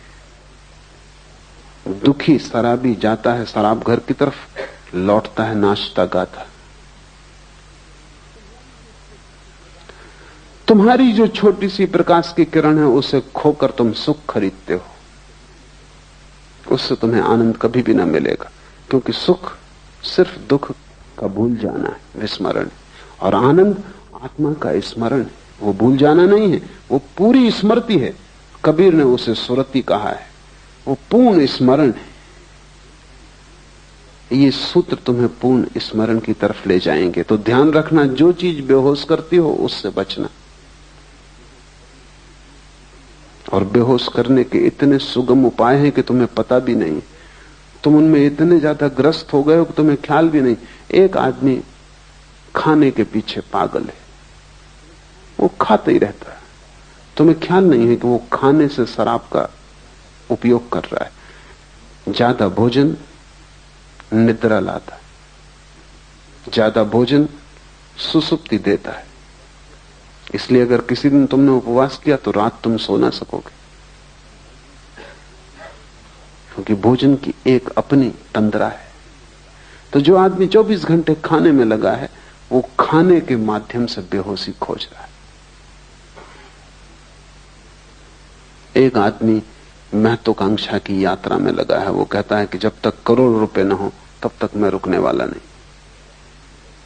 दुखी शराबी जाता है शराब घर की तरफ, लौटता है नाचता गाता। तुम्हारी जो छोटी सी प्रकाश की किरण है, उसे खोकर तुम सुख खरीदते हो, उससे तुम्हें आनंद कभी भी ना मिलेगा, क्योंकि सुख सिर्फ दुख का भूल जाना है, विस्मरण, और आनंद आत्मा का स्मरण है, वो भूल जाना नहीं है, वो पूरी स्मृति है। कबीर ने उसे सुरति कहा है, वो पूर्ण स्मरण है। ये सूत्र तुम्हें पूर्ण स्मरण की तरफ ले जाएंगे। तो ध्यान रखना, जो चीज बेहोश करती हो उससे बचना। और बेहोश करने के इतने सुगम उपाय हैं कि तुम्हें पता भी नहीं, तुम उनमें इतने ज्यादा ग्रस्त हो गए हो कि तुम्हें ख्याल भी नहीं। एक आदमी खाने के पीछे पागल है, वो खाता ही रहता है, तुम्हें ख्याल नहीं है कि वो खाने से शराब का उपयोग कर रहा है। ज्यादा भोजन निद्रा लाता है, ज्यादा भोजन सुसुप्ति देता है। इसलिए अगर किसी दिन तुमने उपवास किया तो रात तुम सो ना सकोगे, क्योंकि भोजन की एक अपनी तंद्रा है। तो जो आदमी 24 घंटे खाने में लगा है, वो खाने के माध्यम से बेहोशी खोज रहा है। एक आदमी महत्वाकांक्षा की यात्रा में लगा है, वो कहता है कि जब तक करोड़ रुपए न हो तब तक मैं रुकने वाला नहीं।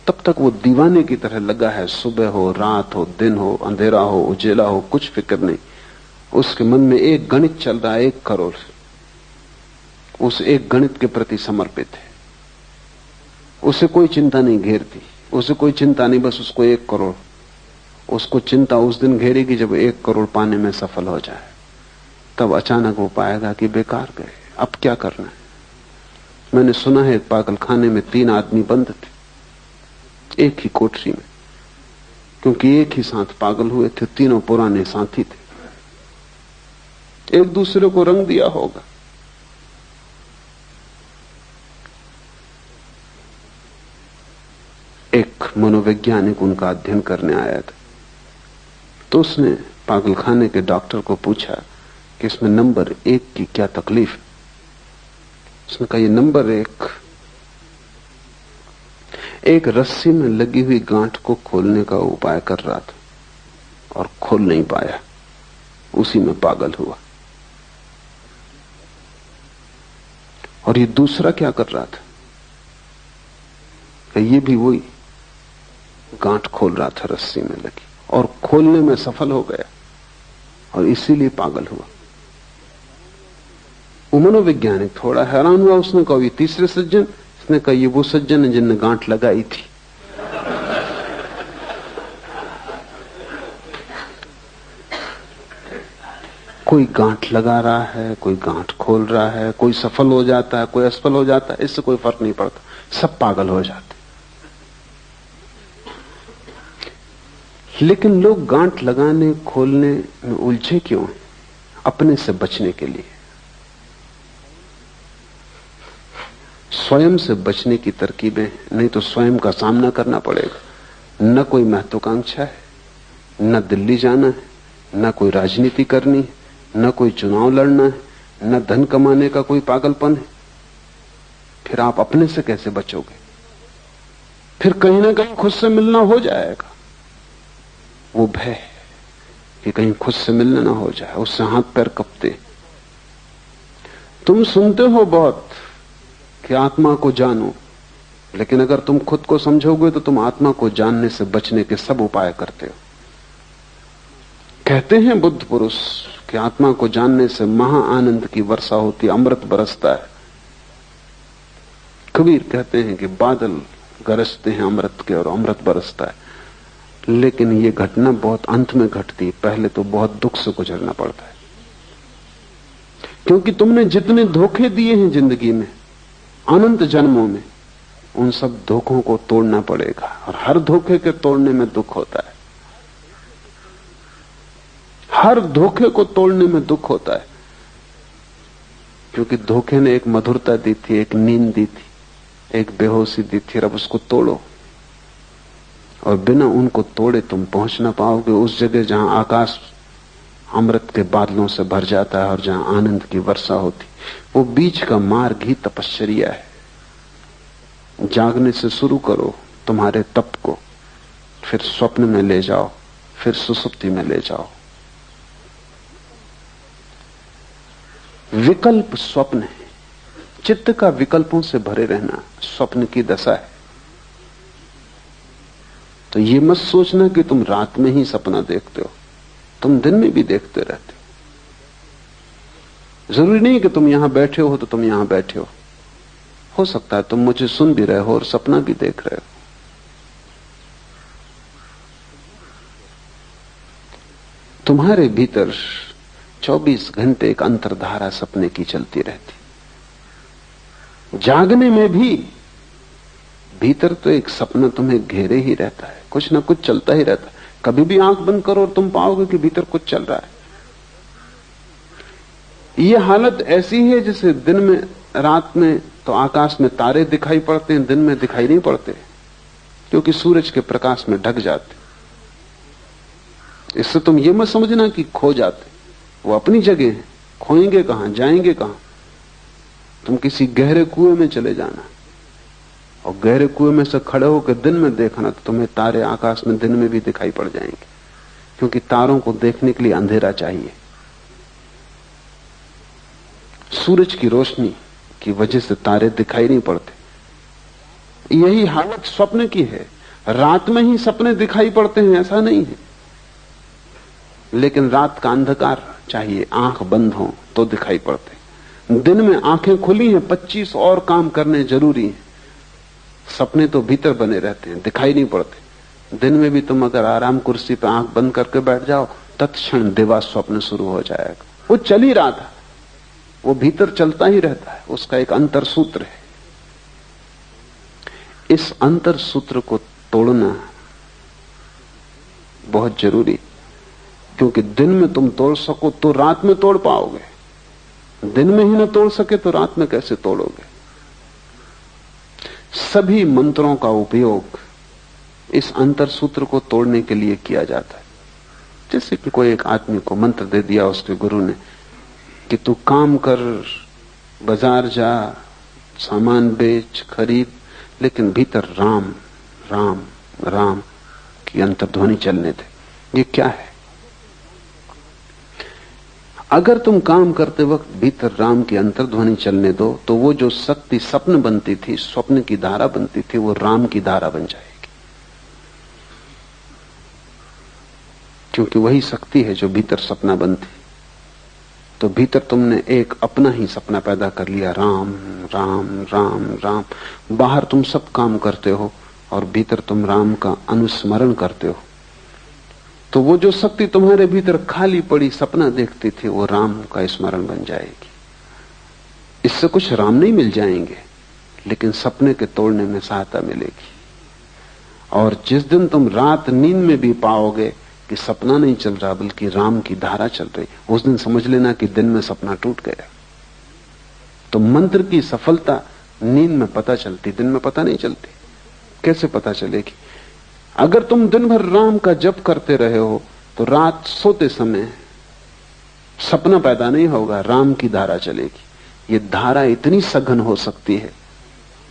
तब तक वो दीवाने की तरह लगा है, सुबह हो, रात हो, दिन हो, अंधेरा हो, उजेला हो, कुछ फिक्र नहीं। उसके मन में एक गणित चल रहा है, 1 करोड़। उस एक गणित के प्रति समर्पित है, उसे कोई चिंता नहीं घेरती, उसे कोई चिंता नहीं, बस उसको 1 करोड़। उसको चिंता उस दिन घेरेगी जब 1 करोड़ पाने में सफल हो जाए, तब अचानक वो पाएगा कि बेकार गए, अब क्या करना है। मैंने सुना है एक पागलखाने में 3 आदमी बंद थे, एक ही कोठरी में, क्योंकि एक ही साथ पागल हुए थे, तीनों पुराने साथी थे, एक दूसरे को रंग दिया होगा। एक मनोवैज्ञानिक उनका अध्ययन करने आया था, तो उसने पागलखाने के डॉक्टर को पूछा कि इसमें नंबर 1 की क्या तकलीफ है। उसने कहा, ये नंबर 1 एक रस्सी में लगी हुई गांठ को खोलने का उपाय कर रहा था और खोल नहीं पाया, उसी में पागल हुआ। और ये दूसरा क्या कर रहा था कि ये भी वही गांठ खोल रहा था रस्सी में लगी, और खोलने में सफल हो गया, और इसीलिए पागल हुआ। वो मनोवैज्ञानिक थोड़ा हैरान हुआ। उसने कहा, ये तीसरे सज्जन? उसने कहा, ये वो सज्जन है जिनने गांठ लगाई थी। कोई गांठ लगा रहा है, कोई गांठ खोल रहा है, कोई सफल हो जाता है, कोई असफल हो जाता है, इससे कोई फर्क नहीं पड़ता, सब पागल हो जाते। लेकिन लोग गांठ लगाने खोलने में उलझे क्यों हैं? अपने से बचने के लिए। स्वयं से बचने की तरकीबें, नहीं तो स्वयं का सामना करना पड़ेगा। न कोई महत्वाकांक्षा है, न दिल्ली जाना है, न कोई राजनीति करनी है, न कोई चुनाव लड़ना है, न धन कमाने का कोई पागलपन है। फिर आप अपने से कैसे बचोगे? फिर कहीं ना कहीं खुद से मिलना हो जाएगा। वो भय कि कहीं खुद से मिलना ना हो जाए, उससे हाथ पैर कपते। तुम सुनते हो बहुत कि आत्मा को जानो, लेकिन अगर तुम खुद को समझोगे तो तुम आत्मा को जानने से बचने के सब उपाय करते हो। कहते हैं बुद्ध पुरुष कि आत्मा को जानने से महा आनंद की वर्षा होती, अमृत बरसता है। कबीर कहते हैं कि बादल गरजते हैं अमृत के और अमृत बरसता है। लेकिन ये घटना बहुत अंत में घटती, पहले तो बहुत दुख से गुजरना पड़ता है। क्योंकि तुमने जितने धोखे दिए हैं जिंदगी में, अनंत जन्मों में, उन सब धोखों को तोड़ना पड़ेगा। और हर धोखे के तोड़ने में दुख होता है, हर धोखे को तोड़ने में दुख होता है, क्योंकि धोखे ने एक मधुरता दी थी, एक नींद दी थी, एक बेहोशी दी थी। अब उसको तोड़ो, और बिना उनको तोड़े तुम पहुंच ना पाओगे उस जगह जहां आकाश अमृत के बादलों से भर जाता है और जहां आनंद की वर्षा होती। वो बीच का मार्ग ही तपश्चर्या है। जागने से शुरू करो तुम्हारे तप को, फिर स्वप्न में ले जाओ, फिर सुसुप्ति में ले जाओ। विकल्प स्वप्न है, चित्त का विकल्पों से भरे रहना स्वप्न की दशा है। तो ये मत सोचना कि तुम रात में ही सपना देखते हो, तुम दिन में भी देखते रहते हो। जरूरी नहीं कि तुम यहां बैठे हो तो तुम यहां बैठे हो सकता है तुम मुझे सुन भी रहे हो और सपना भी देख रहे हो। तुम्हारे भीतर 24 घंटे एक अंतर्धारा सपने की चलती रहती। जागने में भी भीतर तो एक सपना तुम्हें घेरे ही रहता है, कुछ ना कुछ चलता ही रहता है। कभी भी आंख बंद करो और तुम पाओगे कि भीतर कुछ चल रहा है। यह हालत ऐसी है जैसे दिन में, रात में तो आकाश में तारे दिखाई पड़ते हैं, दिन में दिखाई नहीं पड़ते क्योंकि सूरज के प्रकाश में ढक जाते। इससे तुम ये मत समझना कि खो जाते, वो अपनी जगह है, खोएंगे कहां, जाएंगे कहां। तुम किसी गहरे कुएं में चले जाना और गहरे कुएं में से खड़े होकर दिन में देखना तो तुम्हें तारे आकाश में दिन में भी दिखाई पड़ जाएंगे, क्योंकि तारों को देखने के लिए अंधेरा चाहिए। सूरज की रोशनी की वजह से तारे दिखाई नहीं पड़ते। यही हालत स्वप्न की है। रात में ही सपने दिखाई पड़ते हैं ऐसा नहीं है, लेकिन रात का अंधकार चाहिए, आंख बंद हो तो दिखाई पड़ते। दिन में आंखें खुली हैं, 25 और काम करने जरूरी हैं। सपने तो भीतर बने रहते हैं, दिखाई नहीं पड़ते। दिन में भी तुम अगर आराम कुर्सी पर आंख बंद करके बैठ जाओ, तत्क्षण दिवा स्वप्न शुरू हो जाएगा। वो चल ही रहा था, वो भीतर चलता ही रहता है, उसका एक अंतर सूत्र है। इस अंतर सूत्र को तोड़ना बहुत जरूरी, क्योंकि दिन में तुम तोड़ सको तो रात में तोड़ पाओगे, दिन में ही न तोड़ सके तो रात में कैसे तोड़ोगे। सभी मंत्रों का उपयोग इस अंतर सूत्र को तोड़ने के लिए किया जाता है। जैसे कि कोई एक आदमी को मंत्र दे दिया उसके गुरु ने कि तू काम कर, बाजार जा, सामान बेच, खरीद, लेकिन भीतर राम राम राम की अंतर्ध्वनि चलने दे। ये क्या है? अगर तुम काम करते वक्त भीतर राम की अंतर्ध्वनि चलने दो तो वो जो शक्ति स्वप्न बनती थी, स्वप्न की धारा बनती थी, वो राम की धारा बन जाएगी, क्योंकि वही शक्ति है जो भीतर सपना बनती। तो भीतर तुमने एक अपना ही सपना पैदा कर लिया, राम राम राम राम। बाहर तुम सब काम करते हो और भीतर तुम राम का अनुस्मरण करते हो। तो वो जो शक्ति तुम्हारे भीतर खाली पड़ी सपना देखती थी, वो राम का स्मरण बन जाएगी। इससे कुछ राम नहीं मिल जाएंगे, लेकिन सपने के तोड़ने में सहायता मिलेगी। और जिस दिन तुम रात नींद में भी पाओगे कि सपना नहीं चल रहा बल्कि राम की धारा चल रही, उस दिन समझ लेना कि दिन में सपना टूट गया। तो मंत्र की सफलता नींद में पता चलती, दिन में पता नहीं चलती। कैसे पता चलेगी? अगर तुम दिन भर राम का जप करते रहे हो तो रात सोते समय सपना पैदा नहीं होगा, राम की धारा चलेगी। ये धारा इतनी सघन हो सकती है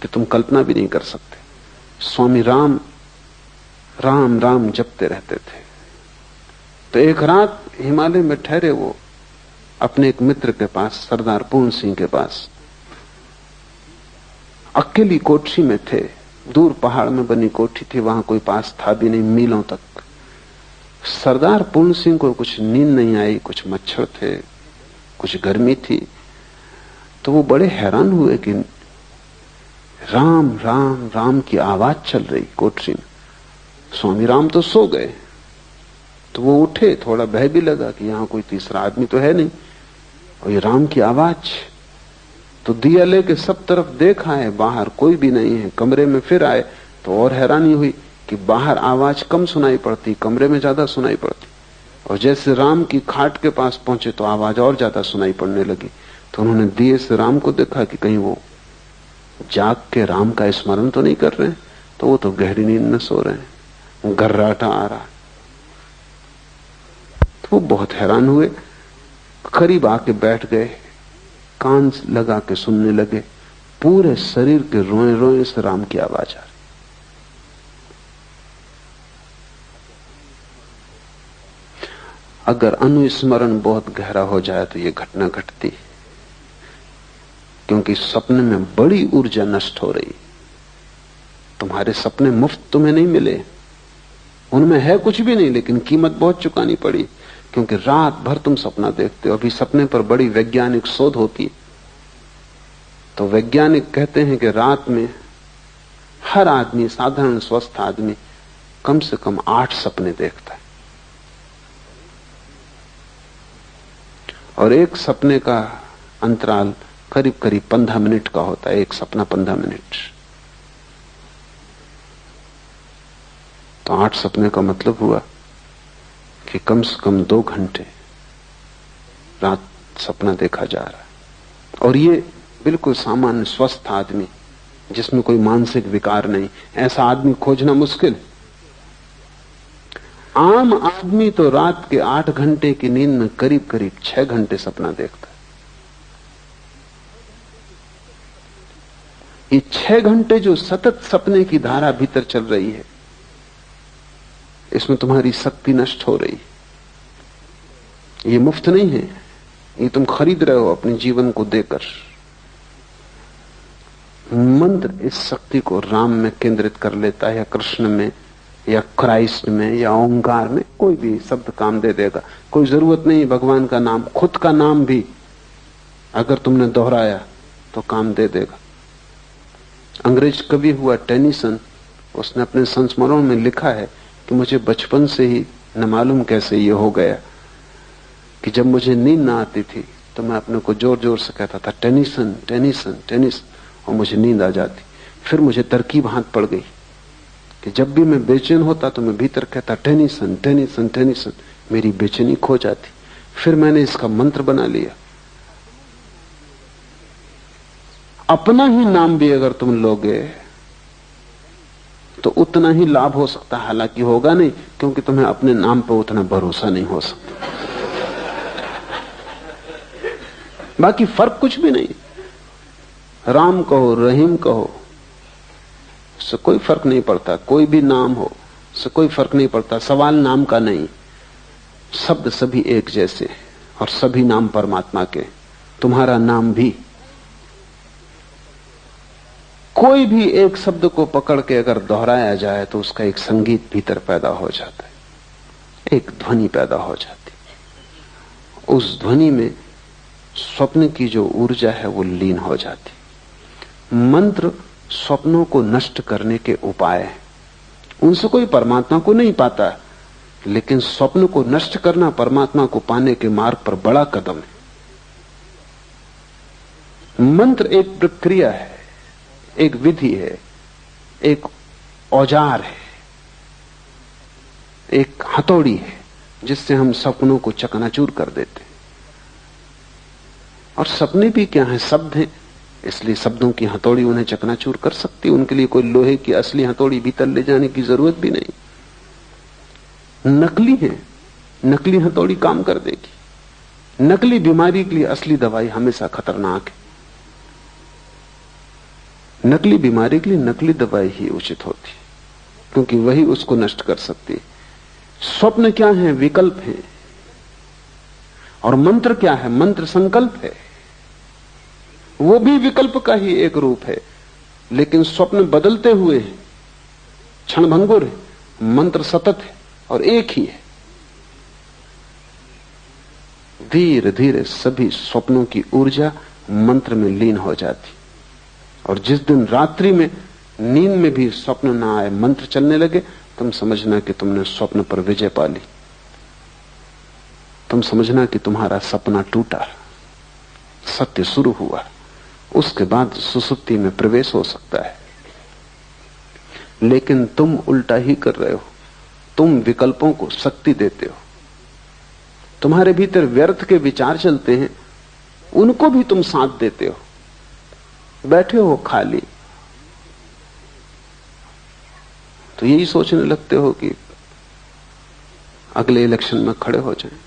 कि तुम कल्पना भी नहीं कर सकते। स्वामी राम राम राम जपते रहते थे। तो एक रात हिमालय में ठहरे वो अपने एक मित्र के पास, सरदार पूर्ण सिंह के पास, अकेली कोठरी में थे। दूर पहाड़ में बनी कोठी थी, वहां कोई पास था भी नहीं, मीलों तक। सरदार पूर्ण सिंह को कुछ नींद नहीं आई, कुछ मच्छर थे, कुछ गर्मी थी। तो वो बड़े हैरान हुए कि राम राम राम की आवाज चल रही कोठरी में। स्वामी राम तो सो गए। तो वो उठे, थोड़ा भय भी लगा कि यहां कोई तीसरा आदमी तो है नहीं। और ये राम की आवाज। तो दिया लेके सब तरफ देखा है, बाहर कोई भी नहीं है। कमरे में फिर आए तो और हैरानी हुई कि बाहर आवाज कम सुनाई पड़ती, कमरे में ज्यादा सुनाई पड़ती। और जैसे राम की खाट के पास पहुंचे तो आवाज और ज्यादा सुनाई पड़ने लगी। तो उन्होंने दिए से राम को देखा कि कहीं वो जाग के राम का स्मरण तो नहीं कर रहे हैं। तो वो तो गहरी नींद में सो रहे हैं, गर्राटा आ रहा। तो वो बहुत हैरान हुए, करीब आके बैठ गए, कान लगा के सुनने लगे। पूरे शरीर के रोए रोए से राम की आवाज आ रही। अगर अनुस्मरण बहुत गहरा हो जाए तो यह घटना घटती, क्योंकि सपने में बड़ी ऊर्जा नष्ट हो रही। तुम्हारे सपने मुफ्त तुम्हें नहीं मिले, उनमें है कुछ भी नहीं, लेकिन कीमत बहुत चुकानी पड़ी, क्योंकि रात भर तुम सपना देखते हो। अभी सपने पर बड़ी वैज्ञानिक शोध होती है। तो वैज्ञानिक कहते हैं कि रात में हर आदमी, साधारण स्वस्थ आदमी, कम से कम 8 सपने देखता है। और एक सपने का अंतराल करीब करीब 15 मिनट का होता है। एक सपना 15 मिनट। तो 8 सपने का मतलब हुआ कि कम से कम 2 घंटे रात सपना देखा जा रहा है। और ये बिल्कुल सामान्य स्वस्थ आदमी, जिसमें कोई मानसिक विकार नहीं, ऐसा आदमी खोजना मुश्किल। आम आदमी तो रात के 8 घंटे की नींद में करीब करीब 6 घंटे सपना देखता है। ये 6 घंटे जो सतत सपने की धारा भीतर चल रही है, इसमें तुम्हारी शक्ति नष्ट हो रही है। ये मुफ्त नहीं है, ये तुम खरीद रहे हो अपने जीवन को देकर। मंत्र इस शक्ति को राम में केंद्रित कर लेता है, या कृष्ण में, या क्राइस्ट में, या ओंकार में। कोई भी शब्द काम दे देगा, कोई जरूरत नहीं भगवान का नाम, खुद का नाम भी अगर तुमने दोहराया तो काम दे देगा। अंग्रेज कवि हुआ टेनिसन, उसने अपने संस्मरण में लिखा है कि मुझे बचपन से ही न मालूम कैसे ये हो गया कि जब मुझे नींद ना आती थी तो मैं अपने को जोर जोर से कहता था टेनिसन टेनिसन टेनिसन, और मुझे नींद आ जाती। फिर मुझे तरकीब हाथ पड़ गई कि जब भी मैं बेचैन होता तो मैं भीतर कहता टेनिसन टेनिसन टेनिसन, मेरी बेचैनी खो जाती। फिर मैंने इसका मंत्र बना लिया। अपना ही नाम भी अगर तुम लोगे तो उतना ही लाभ हो सकता है, हालांकि होगा नहीं, क्योंकि तुम्हें अपने नाम पर उतना भरोसा नहीं हो सकता। बाकी फर्क कुछ भी नहीं। राम कहो, रहीम कहो, उससे कोई फर्क नहीं पड़ता। कोई भी नाम हो, उससे कोई फर्क नहीं पड़ता। सवाल नाम का नहीं, शब्द सभी एक जैसे, और सभी नाम परमात्मा के। तुम्हारा नाम भी, कोई भी एक शब्द को पकड़ के अगर दोहराया जाए तो उसका एक संगीत भीतर पैदा हो जाता है, एक ध्वनि पैदा हो जाती। उस ध्वनि में स्वप्न की जो ऊर्जा है वो लीन हो जाती। मंत्र स्वप्नों को नष्ट करने के उपाय हैं। उनसे कोई परमात्मा को नहीं पाता, लेकिन स्वप्न को नष्ट करना परमात्मा को पाने के मार्ग पर बड़ा कदम है। मंत्र एक प्रक्रिया है, एक विधि है, एक औजार है, एक हथौड़ी है, जिससे हम सपनों को चकनाचूर कर देते हैं। और सपने भी क्या है, शब्द हैं, इसलिए शब्दों की हथौड़ी उन्हें चकनाचूर कर सकती है। उनके लिए कोई लोहे की असली हथौड़ी भीतर ले जाने की जरूरत भी नहीं। नकली है, नकली हथौड़ी काम कर देगी। नकली बीमारी के लिए असली दवाई हमेशा खतरनाक है। नकली बीमारी के लिए नकली दवाई ही उचित होती, क्योंकि वही उसको नष्ट कर सकती है। स्वप्न क्या है, विकल्प है। और मंत्र क्या है, मंत्र संकल्प है। वो भी विकल्प का ही एक रूप है, लेकिन स्वप्न बदलते हुए हैं, क्षणभंगुर है। मंत्र सतत है और एक ही है। धीरे धीरे सभी स्वप्नों की ऊर्जा मंत्र में लीन हो जाती। और जिस दिन रात्रि में नींद में भी स्वप्न ना आए, मंत्र चलने लगे, तुम समझना कि तुमने स्वप्न पर विजय पा ली। तुम समझना कि तुम्हारा सपना टूटा। असत्य शुरू हुआ, उसके बाद सुसुप्ति में प्रवेश हो सकता है। लेकिन तुम उल्टा ही कर रहे हो, तुम विकल्पों को शक्ति देते हो। तुम्हारे भीतर व्यर्थ के विचार चलते हैं, उनको भी तुम साथ देते हो। बैठे हो खाली तो यही सोचने लगते हो कि अगले इलेक्शन में खड़े हो जाएं।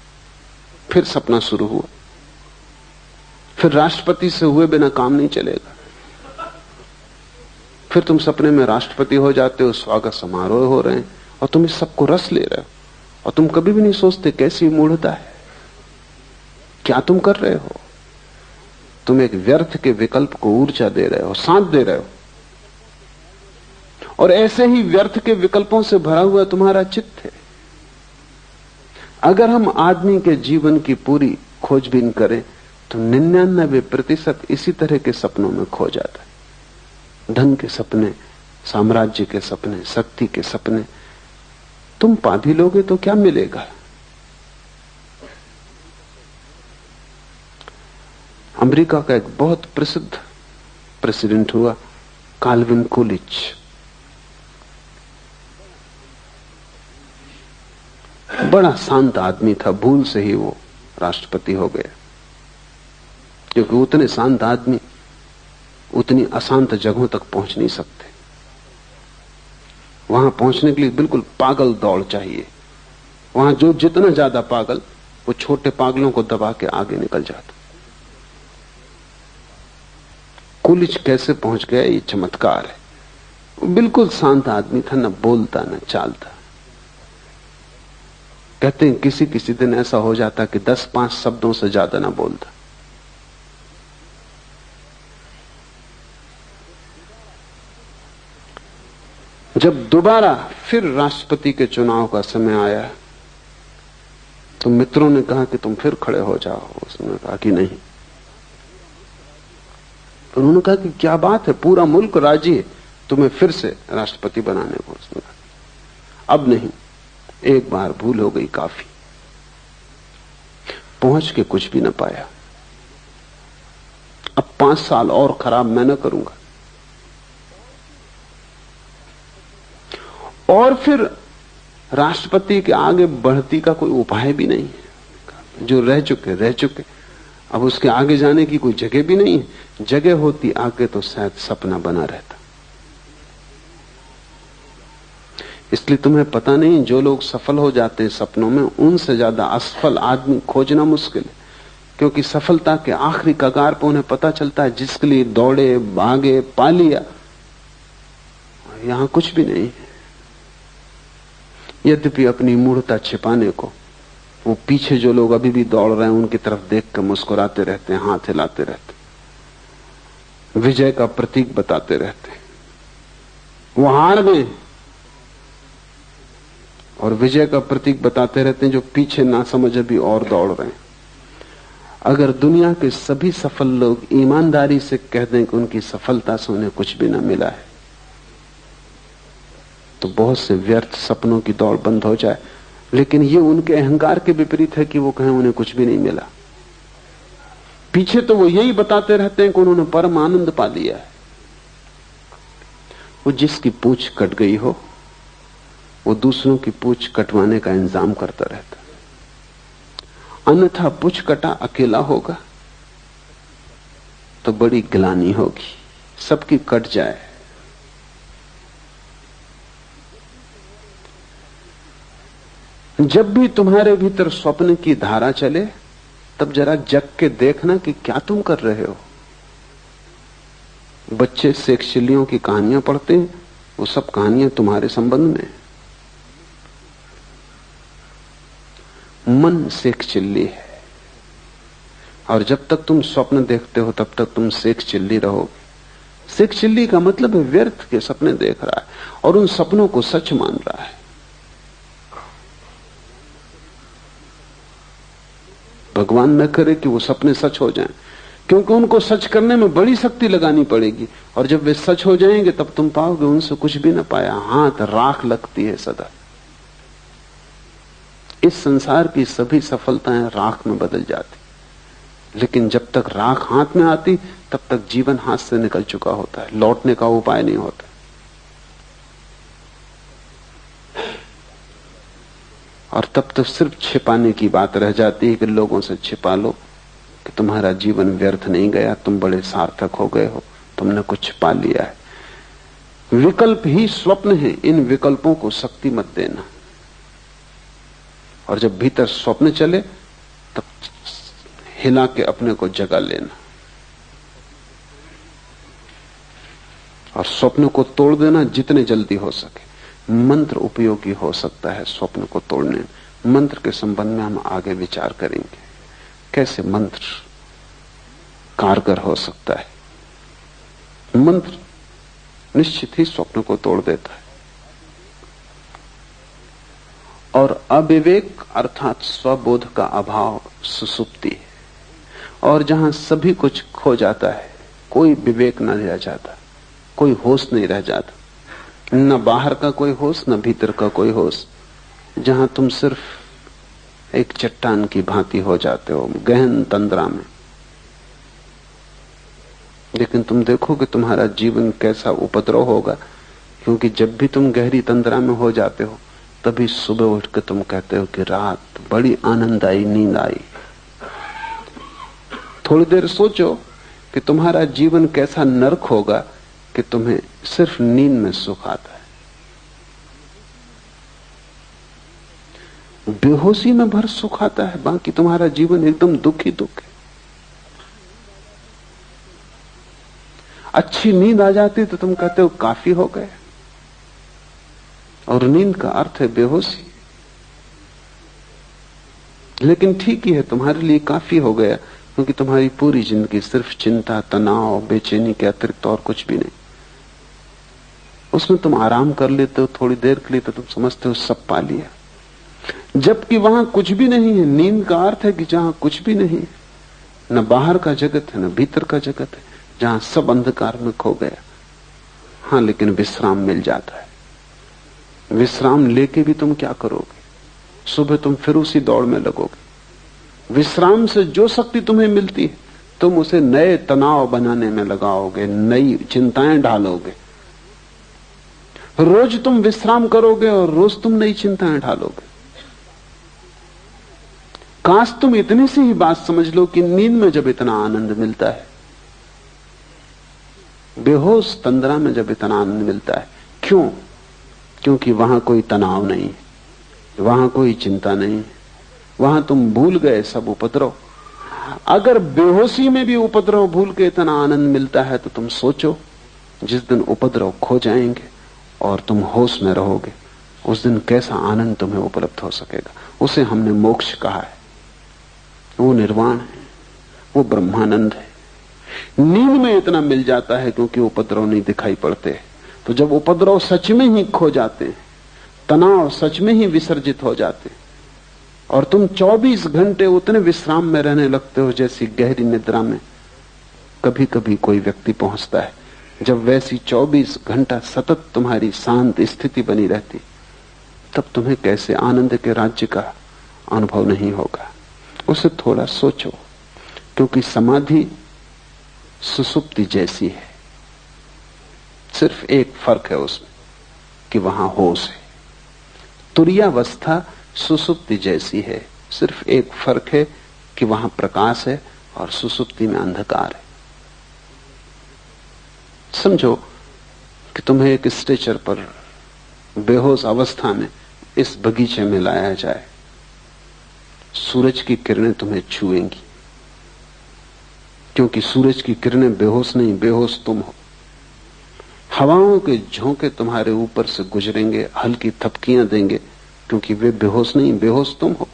फिर सपना शुरू हुआ, फिर राष्ट्रपति से हुए बिना काम नहीं चलेगा। फिर तुम सपने में राष्ट्रपति हो जाते हो, स्वागत समारोह हो रहे हैं और तुम इस सबको रस ले रहे हो, और तुम कभी भी नहीं सोचते कैसी मूढ़ता है, क्या तुम कर रहे हो। तुम एक व्यर्थ के विकल्प को ऊर्जा दे रहे हो, साथ दे रहे हो। और ऐसे ही व्यर्थ के विकल्पों से भरा हुआ तुम्हारा चित्त है। अगर हम आदमी के जीवन की पूरी खोजबीन करें तो 99% इसी तरह के सपनों में खो जाता है। धन के सपने, साम्राज्य के सपने, शक्ति के सपने। तुम पा भी लोगे तो क्या मिलेगा। अमेरिका का एक बहुत प्रसिद्ध प्रेसिडेंट हुआ, काल्विन कूलिच। बड़ा शांत आदमी था, भूल से ही वो राष्ट्रपति हो गया, क्योंकि उतने शांत आदमी उतनी अशांत जगहों तक पहुंच नहीं सकते। वहां पहुंचने के लिए बिल्कुल पागल दौड़ चाहिए। वहां जो जितना ज्यादा पागल, वो छोटे पागलों को दबा के आगे निकल जाता। कूलिच कैसे पहुंच गया, ये चमत्कार है। वो बिल्कुल शांत आदमी था, न बोलता न चालता। कहते हैं किसी किसी दिन ऐसा हो जाता कि 10-5 शब्दों से ज्यादा ना बोलता। जब दोबारा फिर राष्ट्रपति के चुनाव का समय आया तो मित्रों ने कहा कि तुम फिर खड़े हो जाओ। उसने कहा कि नहीं। तो उन्होंने कहा कि क्या बात है, पूरा मुल्क राजी है तुम्हें फिर से राष्ट्रपति बनाने को। उसने कहा अब नहीं, एक बार भूल हो गई काफी। पहुंच के कुछ भी न पाया। अब 5 साल और खराब मैं न करूंगा। और फिर राष्ट्रपति के आगे बढ़ती का कोई उपाय भी नहीं है। जो रह चुके, अब उसके आगे जाने की कोई जगह भी नहीं है। जगह होती आगे तो शायद सपना बना रहता। इसलिए तुम्हें पता नहीं, जो लोग सफल हो जाते हैं सपनों में, उनसे ज्यादा असफल आदमी खोजना मुश्किल है। क्योंकि सफलता के आखिरी कगार पर उन्हें पता चलता है जिसके लिए दौड़े, भागे, पा लिया, यहां कुछ भी नहीं है। यद्यपि अपनी मूढ़ता छिपाने को वो पीछे जो लोग अभी भी दौड़ रहे हैं उनकी तरफ देख कर मुस्कुराते रहते हैं, हाथ हिलाते रहते, विजय का प्रतीक बताते रहते। वो हार गए और विजय का प्रतीक बताते रहते हैं जो पीछे ना समझ अभी और दौड़ रहे हैं। अगर दुनिया के सभी सफल लोग ईमानदारी से कह दें कि उनकी सफलता से उन्हें कुछ भी ना मिला है, तो बहुत से व्यर्थ सपनों की दौड़ बंद हो जाए। लेकिन ये उनके अहंकार के विपरीत है कि वो कहें उन्हें कुछ भी नहीं मिला। पीछे तो वो यही बताते रहते हैं कि उन्होंने परम आनंद पा लिया है। वो जिसकी पूंछ कट गई हो वो दूसरों की पूंछ कटवाने का इंतजाम करता रहता, अन्यथा पूंछ कटा अकेला होगा तो बड़ी गिलानी होगी। सबकी कट जाए। जब भी तुम्हारे भीतर स्वप्न की धारा चले तब जरा जग के देखना कि क्या तुम कर रहे हो। बच्चे शेक्सपियरियों की कहानियां पढ़ते हैं, वो सब कहानियां तुम्हारे संबंध में। मन शेक्सपियर है और जब तक तुम स्वप्न देखते हो तब तक तुम शेक्सपियर रहोगे। शेक्सपियर का मतलब है व्यर्थ के सपने देख रहा है और उन सपनों को सच मान रहा है। भगवान न करे कि वो सपने सच हो जाएं, क्योंकि उनको सच करने में बड़ी शक्ति लगानी पड़ेगी और जब वे सच हो जाएंगे तब तुम पाओगे उनसे कुछ भी न पाया। हाथ राख लगती है सदा। इस संसार की सभी सफलताएं राख में बदल जाती। लेकिन जब तक राख हाथ में आती तब तक जीवन हाथ से निकल चुका होता है, लौटने का उपाय नहीं होता। और तब तो सिर्फ छिपाने की बात रह जाती है कि लोगों से छिपा लो कि तुम्हारा जीवन व्यर्थ नहीं गया, तुम बड़े सार्थक हो गए हो, तुमने कुछ पा लिया है। विकल्प ही स्वप्न है, इन विकल्पों को शक्ति मत देना। और जब भीतर स्वप्न चले तब हिला के अपने को जगा लेना और स्वप्न को तोड़ देना जितने जल्दी हो सके। मंत्र उपयोगी हो सकता है स्वप्न को तोड़ने में। मंत्र के संबंध में हम आगे विचार करेंगे, कैसे मंत्र कारगर हो सकता है। मंत्र निश्चित ही स्वप्न को तोड़ देता है। और अविवेक अर्थात स्वबोध का अभाव सुसुप्ति है, और जहां सभी कुछ खो जाता है, कोई विवेक न रह जाता, कोई होश नहीं रह जाता, न बाहर का कोई होश न भीतर का कोई होश, जहां तुम सिर्फ एक चट्टान की भांति हो जाते हो गहन तंद्रा में। लेकिन तुम देखो कि तुम्हारा जीवन कैसा उपद्रव होगा, क्योंकि जब भी तुम गहरी तंद्रा में हो जाते हो तभी सुबह उठ के तुम कहते हो कि रात बड़ी आनंददायी नींद आई। थोड़ी देर सोचो कि तुम्हारा जीवन कैसा नरक होगा कि तुम्हें सिर्फ नींद में सुख आता है। बेहोशी में भर सुख आता है, बाकी तुम्हारा जीवन एकदम दुख ही दुख है। अच्छी नींद आ जाती तो तुम कहते हो काफी हो गए, और नींद का अर्थ है बेहोशी। लेकिन ठीक ही है, तुम्हारे लिए काफी हो गया, क्योंकि तुम्हारी पूरी जिंदगी सिर्फ चिंता, तनाव, बेचैनी के अतिरिक्त और कुछ भी नहीं। उसमें तुम आराम कर लेते हो थोड़ी देर के लिए तो तुम समझते हो सब पा लिया, जबकि वहां कुछ भी नहीं है। नींद का अर्थ है कि जहां कुछ भी नहीं, न बाहर का जगत है न भीतर का जगत है, जहां सब अंधकार में खो गया। हाँ, लेकिन विश्राम मिल जाता है। विश्राम लेके भी तुम क्या करोगे? सुबह तुम फिर उसी दौड़ में लगोगे। विश्राम से जो शक्ति तुम्हें मिलती है तुम उसे नए तनाव बनाने में लगाओगे, नई चिंताएं डालोगे। रोज तुम विश्राम करोगे और रोज तुम नई चिंताएं ढालोगे। काश तुम इतनी सी ही बात समझ लो कि नींद में जब इतना आनंद मिलता है, बेहोश तंद्रा में जब इतना आनंद मिलता है, क्यों? क्योंकि वहां कोई तनाव नहीं, वहां कोई चिंता नहीं, वहां तुम भूल गए सब उपद्रव। अगर बेहोशी में भी उपद्रव भूल के इतना आनंद मिलता है तो तुम सोचो, जिस दिन उपद्रव खो जाएंगे और तुम होश में रहोगे, उस दिन कैसा आनंद तुम्हें उपलब्ध हो सकेगा। उसे हमने मोक्ष कहा है, वो निर्वाण है, वो ब्रह्मानंद है। नींद में इतना मिल जाता है क्योंकि उपद्रव नहीं दिखाई पड़ते। तो जब उपद्रव सच में ही खो जाते हैं, तनाव सच में ही विसर्जित हो जाते, और तुम 24 घंटे उतने विश्राम में रहने लगते हो जैसी गहरी निद्रा में कभी कभी कोई व्यक्ति पहुंचता है, जब वैसी 24 घंटा सतत तुम्हारी शांत स्थिति बनी रहती, तब तुम्हें कैसे आनंद के राज्य का अनुभव नहीं होगा। उसे थोड़ा सोचो, क्योंकि समाधि सुसुप्ति जैसी है, सिर्फ एक फर्क है उसमें कि वहां होश है। तुरीयावस्था सुसुप्ति जैसी है, सिर्फ एक फर्क है कि वहां प्रकाश है और सुसुप्ति में अंधकार है। समझो कि तुम्हें एक स्ट्रेचर पर बेहोश अवस्था में इस बगीचे में लाया जाए, सूरज की किरणें तुम्हें छुएंगी, क्योंकि सूरज की किरणें बेहोश नहीं, बेहोश तुम हो। हवाओं के झोंके तुम्हारे ऊपर से गुजरेंगे, हल्की थपकियां देंगे, क्योंकि वे बेहोश नहीं, बेहोश तुम हो।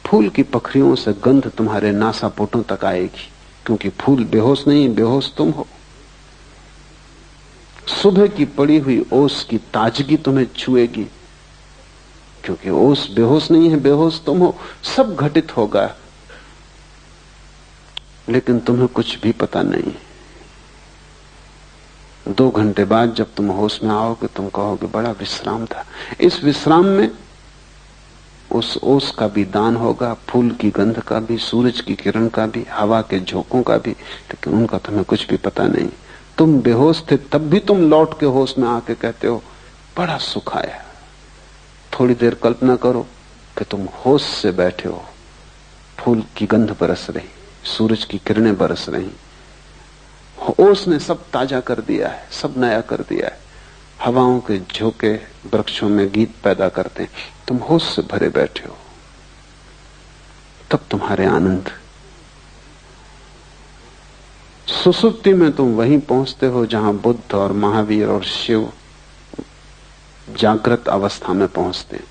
फूल की पखरियों से गंध तुम्हारे नासापुटों तक आएगी, क्योंकि फूल बेहोश नहीं, बेहोश तुम हो। सुबह की पड़ी हुई ओस की ताजगी तुम्हें छुएगी, क्योंकि ओस बेहोश नहीं है, बेहोश तुम हो। सब घटित होगा, लेकिन तुम्हें कुछ भी पता नहीं। 2 घंटे बाद जब तुम होश में आओगे, तुम कहोगे बड़ा विश्राम था। इस विश्राम में उस ओस का भी दान होगा, फूल की गंध का भी, सूरज की किरण का भी, हवा के झोंकों का भी, लेकिन उनका तुम्हें कुछ भी पता नहीं। तुम बेहोश थे तब भी तुम लौट के होश में आके कहते हो बड़ा सुख आया। थोड़ी देर कल्पना करो कि तुम होश से बैठे हो, फूल की गंध बरस रही, सूरज की किरणें बरस रही, ओस ने सब ताजा कर दिया है, सब नया कर दिया है। हवाओं के झोंके वृक्षों में गीत पैदा करते हैं, तुम होश से भरे बैठे हो, तब तुम्हारे आनंद। सुसुप्ति में तुम वहीं पहुंचते हो जहां बुद्ध और महावीर और शिव जागृत अवस्था में पहुंचते हैं।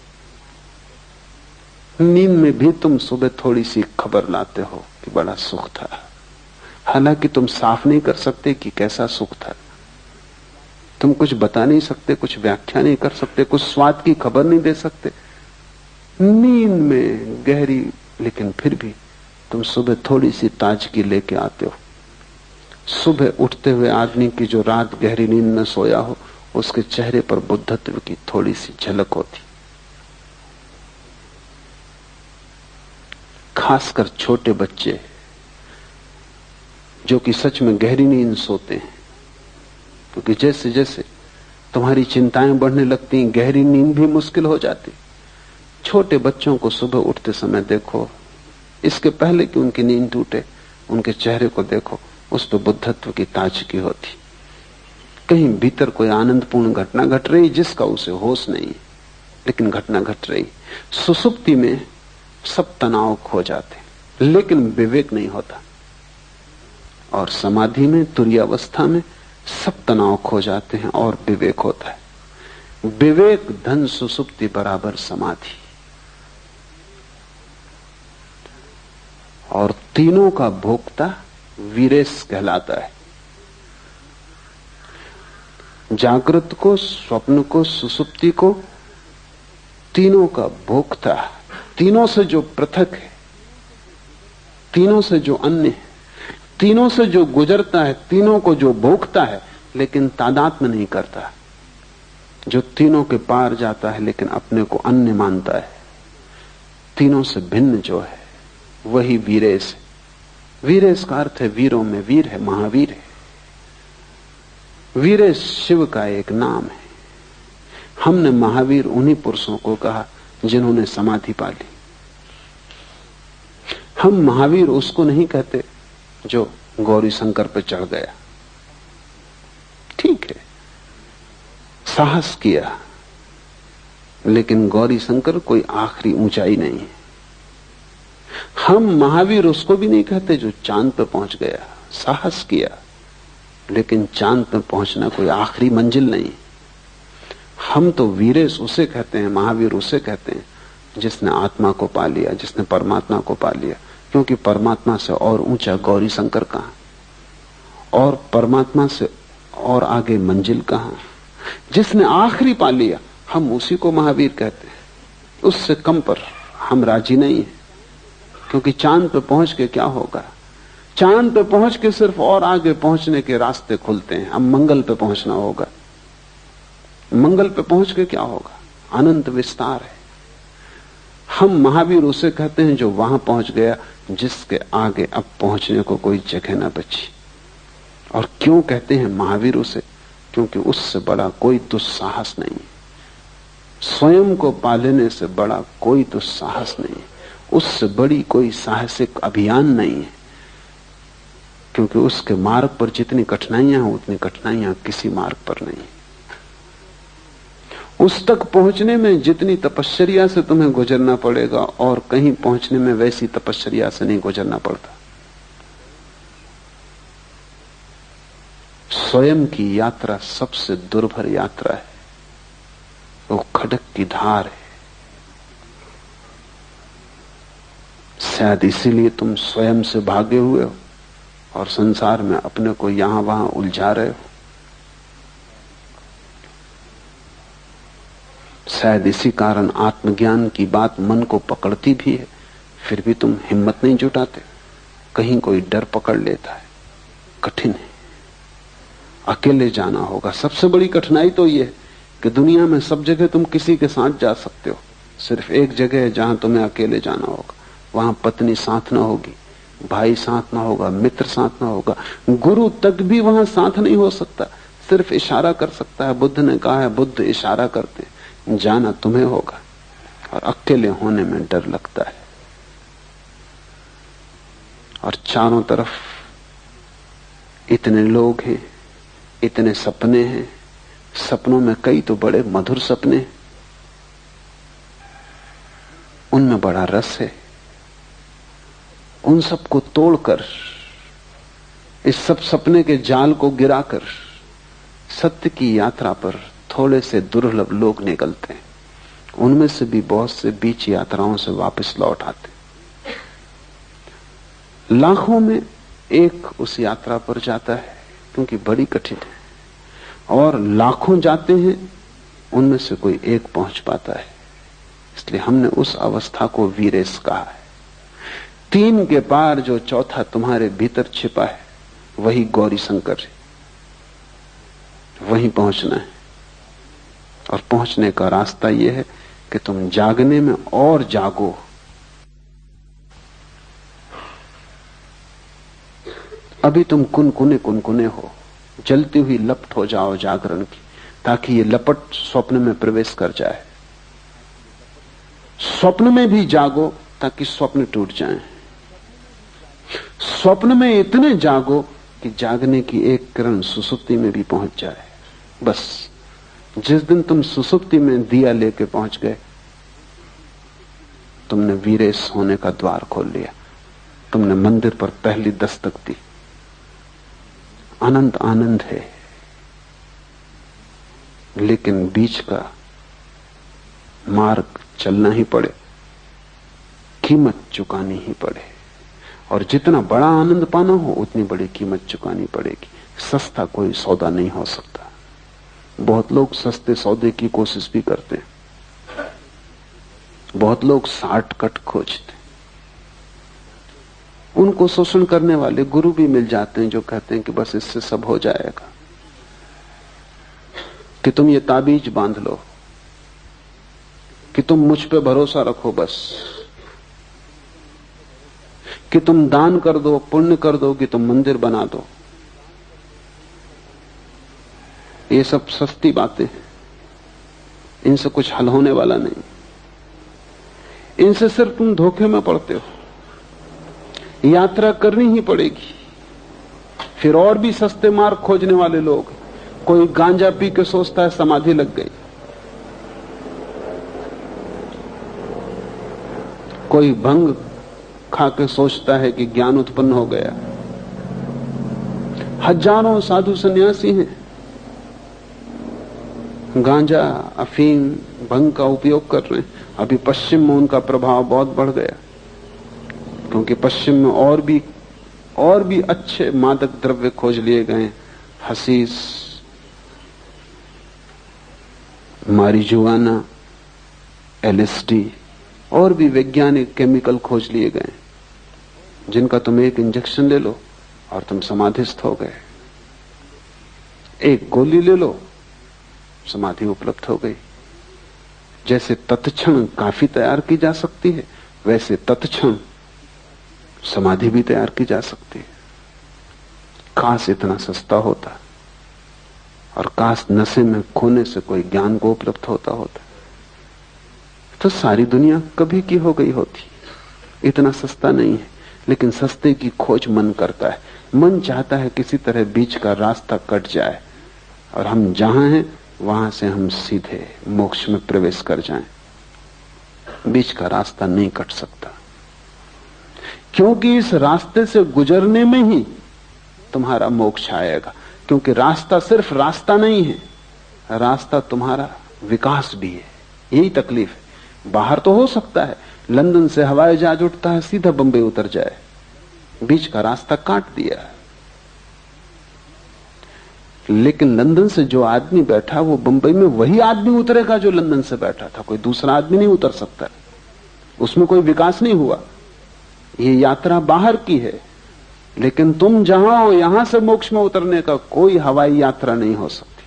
नींद में भी तुम सुबह थोड़ी सी खबर लाते हो कि बड़ा सुख था, हालांकि तुम साफ नहीं कर सकते कि कैसा सुख था। तुम कुछ बता नहीं सकते, कुछ व्याख्या नहीं कर सकते, कुछ स्वाद की खबर नहीं दे सकते। नींद में गहरी, लेकिन फिर भी तुम सुबह थोड़ी सी ताजगी लेके आते हो। सुबह उठते हुए आदमी की जो रात गहरी नींद में सोया हो, उसके चेहरे पर बुद्धत्व की थोड़ी सी झलक होती। खासकर छोटे बच्चे जो कि सच में गहरी नींद सोते हैं, क्योंकि जैसे जैसे तुम्हारी चिंताएं बढ़ने लगती हैं, गहरी नींद भी मुश्किल हो जाती। छोटे बच्चों को सुबह उठते समय देखो, इसके पहले कि उनकी नींद टूटे, उनके चेहरे को देखो, उस पर बुद्धत्व की ताजगी होती। कहीं भीतर कोई आनंदपूर्ण घटना घट रही जिसका उसे होश नहीं, लेकिन घटना घट रही। सुसुप्ति में सब तनाव खो जाते, लेकिन विवेक नहीं होता। और समाधि में, तुरीयावस्था में सब तनाव खो जाते हैं और विवेक होता है। विवेक धन सुसुप्ति बराबर समाधि। और तीनों का भोक्ता वीरेश कहलाता है। जागृत को, स्वप्न को, सुसुप्ति को, तीनों का भोक्ता, तीनों से जो पृथक है, तीनों से जो अन्य है, तीनों से जो गुजरता है, तीनों को जो भोगता है लेकिन तादात्म्य नहीं करता, जो तीनों के पार जाता है लेकिन अपने को अन्य मानता है, तीनों से भिन्न जो है वही वीरेश है। वीरेश का अर्थ है वीरों में वीर है, महावीर है। वीरेश शिव का एक नाम है। हमने महावीर उन्हीं पुरुषों को कहा जिन्होंने समाधि पा ली। हम महावीर उसको नहीं कहते जो गौरी शंकर पर चढ़ गया। ठीक है, साहस किया, लेकिन गौरी शंकर कोई आखिरी ऊंचाई नहीं है। हम महावीर उसको भी नहीं कहते जो चांद पर पहुंच गया। साहस किया, लेकिन चांद पर पहुंचना कोई आखिरी मंजिल नहीं। हम तो वीरेश उसे कहते हैं, महावीर उसे कहते हैं जिसने आत्मा को पा लिया, जिसने परमात्मा को पा लिया। क्योंकि परमात्मा से और ऊंचा गौरी शंकर कहां, और परमात्मा से और आगे मंजिल कहां। जिसने आखिरी पा लिया, हम उसी को महावीर कहते हैं। उससे कम पर हम राजी नहीं है, क्योंकि चांद पे पहुंच के क्या होगा। चांद पे पहुंच के सिर्फ और आगे पहुंचने के रास्ते खुलते हैं। अब मंगल पे पहुंचना होगा। मंगल पे पहुंच के क्या होगा, अनंत विस्तार है। हम महावीर उसे कहते हैं जो वहां पहुंच गया जिसके आगे अब पहुंचने को कोई जगह ना बची। और क्यों कहते हैं महावीर उसे? क्योंकि उससे बड़ा कोई दुस्साहस नहीं है। स्वयं को पा लेने से बड़ा कोई दुस्साहस नहीं है। उससे बड़ी कोई साहसिक अभियान नहीं है, क्योंकि उसके मार्ग पर जितनी कठिनाइयां हैं उतनी कठिनाइयां किसी मार्ग पर नहीं। उस तक पहुंचने में जितनी तपश्चर्या से तुम्हें गुजरना पड़ेगा और कहीं पहुंचने में वैसी तपश्चर्या से नहीं गुजरना पड़ता। स्वयं की यात्रा सबसे दुर्भर यात्रा है। वो खडक की धार है। शायद इसीलिए तुम स्वयं से भागे हुए हो और संसार में अपने को यहां वहां उलझा रहे हो। शायद इसी कारण आत्मज्ञान की बात मन को पकड़ती भी है, फिर भी तुम हिम्मत नहीं जुटाते। कहीं कोई डर पकड़ लेता है। कठिन है, अकेले जाना होगा। सबसे बड़ी कठिनाई तो यह है कि दुनिया में सब जगह तुम किसी के साथ जा सकते हो, सिर्फ एक जगह है जहां तुम्हें अकेले जाना होगा। वहां पत्नी साथ ना होगी, भाई साथ ना होगा, मित्र साथ ना होगा, गुरु तक भी वहां साथ नहीं हो सकता, सिर्फ इशारा कर सकता है। बुद्ध ने कहा है, बुद्ध इशारा करते, जाना तुम्हें होगा। और अकेले होने में डर लगता है। और चारों तरफ इतने लोग हैं, इतने सपने हैं, सपनों में कई तो बड़े मधुर सपने हैं, उनमें बड़ा रस है। उन सबको तोड़कर, इस सब सपने के जाल को गिराकर सत्य की यात्रा पर थोड़े से दुर्लभ लोग निकलते हैं। उनमें से भी बहुत से बीच यात्राओं से वापस लौट आते। लाखों में एक उस यात्रा पर जाता है, क्योंकि बड़ी कठिन है। और लाखों जाते हैं, उनमें से कोई एक पहुंच पाता है। इसलिए हमने उस अवस्था को वीरेश कहा है। 3 के पार जो चौथा तुम्हारे भीतर छिपा है, वही गौरी शंकर है। वहीं पहुंचना है। और पहुंचने का रास्ता यह है कि तुम जागने में और जागो। अभी तुम कुनकुने हो, जलती हुई लपट हो जाओ जागरण की, ताकि ये लपट स्वप्न में प्रवेश कर जाए। स्वप्न में भी जागो ताकि स्वप्न टूट जाएं। स्वप्न में इतने जागो कि जागने की एक किरण सुसुप्ति में भी पहुंच जाए। बस जिस दिन तुम सुसुप्ति में दिया लेके पहुंच गए, तुमने वीरेश होने का द्वार खोल लिया। तुमने मंदिर पर पहली दस्तक दी। अनंत आनंद है, लेकिन बीच का मार्ग चलना ही पड़े, कीमत चुकानी ही पड़े। और जितना बड़ा आनंद पाना हो, उतनी बड़ी कीमत चुकानी पड़ेगी। सस्ता कोई सौदा नहीं हो सकता। बहुत लोग सस्ते सौदे की कोशिश भी करते हैं। बहुत लोग शॉर्टकट खोजते हैं। उनको शोषण करने वाले गुरु भी मिल जाते हैं, जो कहते हैं कि बस इससे सब हो जाएगा, कि तुम ये ताबीज बांध लो, कि तुम मुझ पे भरोसा रखो, बस कि तुम दान कर दो, पुण्य कर दो, कि तुम मंदिर बना दो। ये सब सस्ती बातें हैं, इनसे कुछ हल होने वाला नहीं। इनसे सिर्फ तुम धोखे में पड़ते हो। यात्रा करनी ही पड़ेगी। फिर और भी सस्ते मार्ग खोजने वाले लोग, कोई गांजा पी के सोचता है समाधि लग गई, कोई भंग खा के सोचता है कि ज्ञान उत्पन्न हो गया। हजारों साधु सन्यासी हैं, गांजा, अफीम, भंग का उपयोग कर रहे हैं। अभी पश्चिम में उनका प्रभाव बहुत बढ़ गया, क्योंकि पश्चिम में और भी अच्छे मादक द्रव्य खोज लिए गए। हसीस, मारिजुआना, एलएसडी और भी वैज्ञानिक केमिकल खोज लिए गए, जिनका तुम एक इंजेक्शन ले लो और तुम समाधिस्थ हो गए। एक गोली ले लो, समाधि उपलब्ध हो गई। जैसे तत्क्षण काफी तैयार की जा सकती है, वैसे तत्क्षण समाधि भी तैयार की जा सकती है। काश इतना सस्ता होता, और काश नशे में खोने से कोई ज्ञान को उपलब्ध होता, तो सारी दुनिया कभी की हो गई होती। इतना सस्ता नहीं है, लेकिन सस्ते की खोज मन करता है। मन चाहता है किसी तरह बीच का रास्ता कट जाए, और हम जहां हैं वहां से हम सीधे मोक्ष में प्रवेश कर जाएं। बीच का रास्ता नहीं कट सकता, क्योंकि इस रास्ते से गुजरने में ही तुम्हारा मोक्ष आएगा। क्योंकि रास्ता सिर्फ रास्ता नहीं है, रास्ता तुम्हारा विकास भी है। यही तकलीफ है। बाहर तो हो सकता है लंदन से हवाई जहाज उठता है, सीधा बंबई उतर जाए, बीच का रास्ता काट दिया। लेकिन लंदन से जो आदमी बैठा, वो बंबई में वही आदमी उतरेगा जो लंदन से बैठा था। कोई दूसरा आदमी नहीं उतर सकता, उसमें कोई विकास नहीं हुआ। ये यात्रा बाहर की है, लेकिन तुम जहां हो यहां से मोक्ष में उतरने का कोई हवाई यात्रा नहीं हो सकती।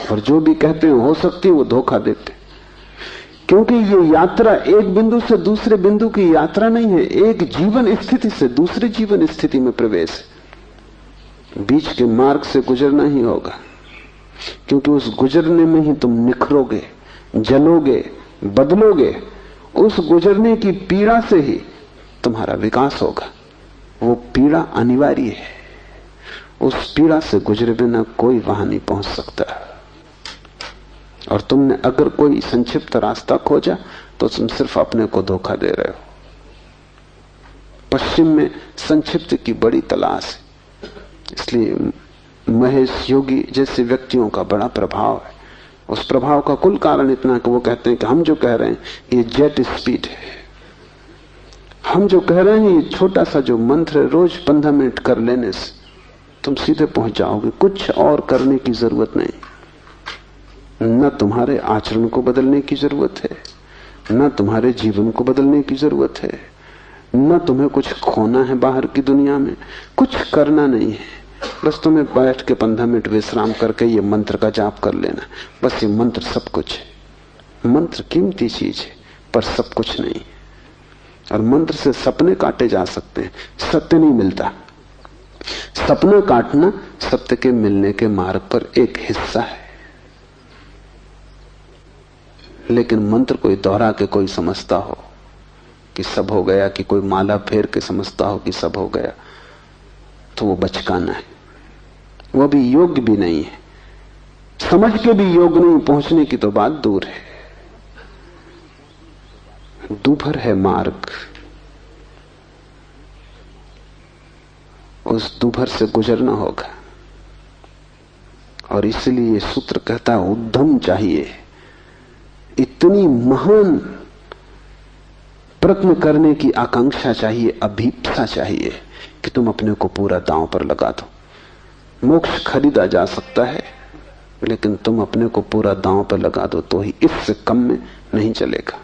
और जो भी कहते हैं हो सकती है, वो धोखा देते हैं। क्योंकि ये यात्रा एक बिंदु से दूसरे बिंदु की यात्रा नहीं है, एक जीवन स्थिति से दूसरे जीवन स्थिति में प्रवेश है। बीच के मार्ग से गुजरना ही होगा, क्योंकि उस गुजरने में ही तुम निखरोगे, जलोगे, बदलोगे। उस गुजरने की पीड़ा से ही तुम्हारा विकास होगा। वो पीड़ा अनिवार्य है, उस पीड़ा से गुजरे बिना कोई वहां नहीं पहुंच सकता। और तुमने अगर कोई संक्षिप्त रास्ता खोजा तो तुम सिर्फ अपने को धोखा दे रहे हो। पश्चिम में संक्षिप्त की बड़ी तलाश है, इसलिए महेश योगी जैसे व्यक्तियों का बड़ा प्रभाव है। उस प्रभाव का कुल कारण इतना कि वो कहते हैं कि हम जो कह रहे हैं ये जेट स्पीड है। हम जो कह रहे हैं ये छोटा सा जो मंत्र है, रोज 15 मिनट कर लेने से तुम सीधे पहुंच जाओगे। कुछ और करने की जरूरत नहीं। न तुम्हारे आचरण को बदलने की जरूरत है, न तुम्हारे जीवन को बदलने की जरूरत है, न तुम्हें कुछ खोना है बाहर की दुनिया में। कुछ करना नहीं है, बस तुम्हें बैठ के 15 मिनट विश्राम करके ये मंत्र का जाप कर लेना। बस ये मंत्र सब कुछ है। मंत्र कीमती चीज है पर सब कुछ नहीं। और मंत्र से सपने काटे जा सकते हैं, सत्य नहीं मिलता। सपना काटना सत्य के मिलने के मार्ग पर एक हिस्सा है। लेकिन मंत्र कोई दोहरा के कोई समझता हो कि सब हो गया, कि कोई माला फेर के समझता हो कि सब हो गया, तो वो बचकाना है। वो भी योग्य भी नहीं है, समझ के भी योग्य नहीं, पहुंचने की तो बात दूर है। दूभर है मार्ग, उस दूभर से गुजरना होगा। और इसलिए ये सूत्र कहता है उद्यम चाहिए, इतनी महान प्रयत्न करने की आकांक्षा चाहिए, अभीप्सा चाहिए कि तुम अपने को पूरा दांव पर लगा दो। मोक्ष खरीदा जा सकता है, लेकिन तुम अपने को पूरा दांव पर लगा दो तो ही, इससे कम में नहीं चलेगा।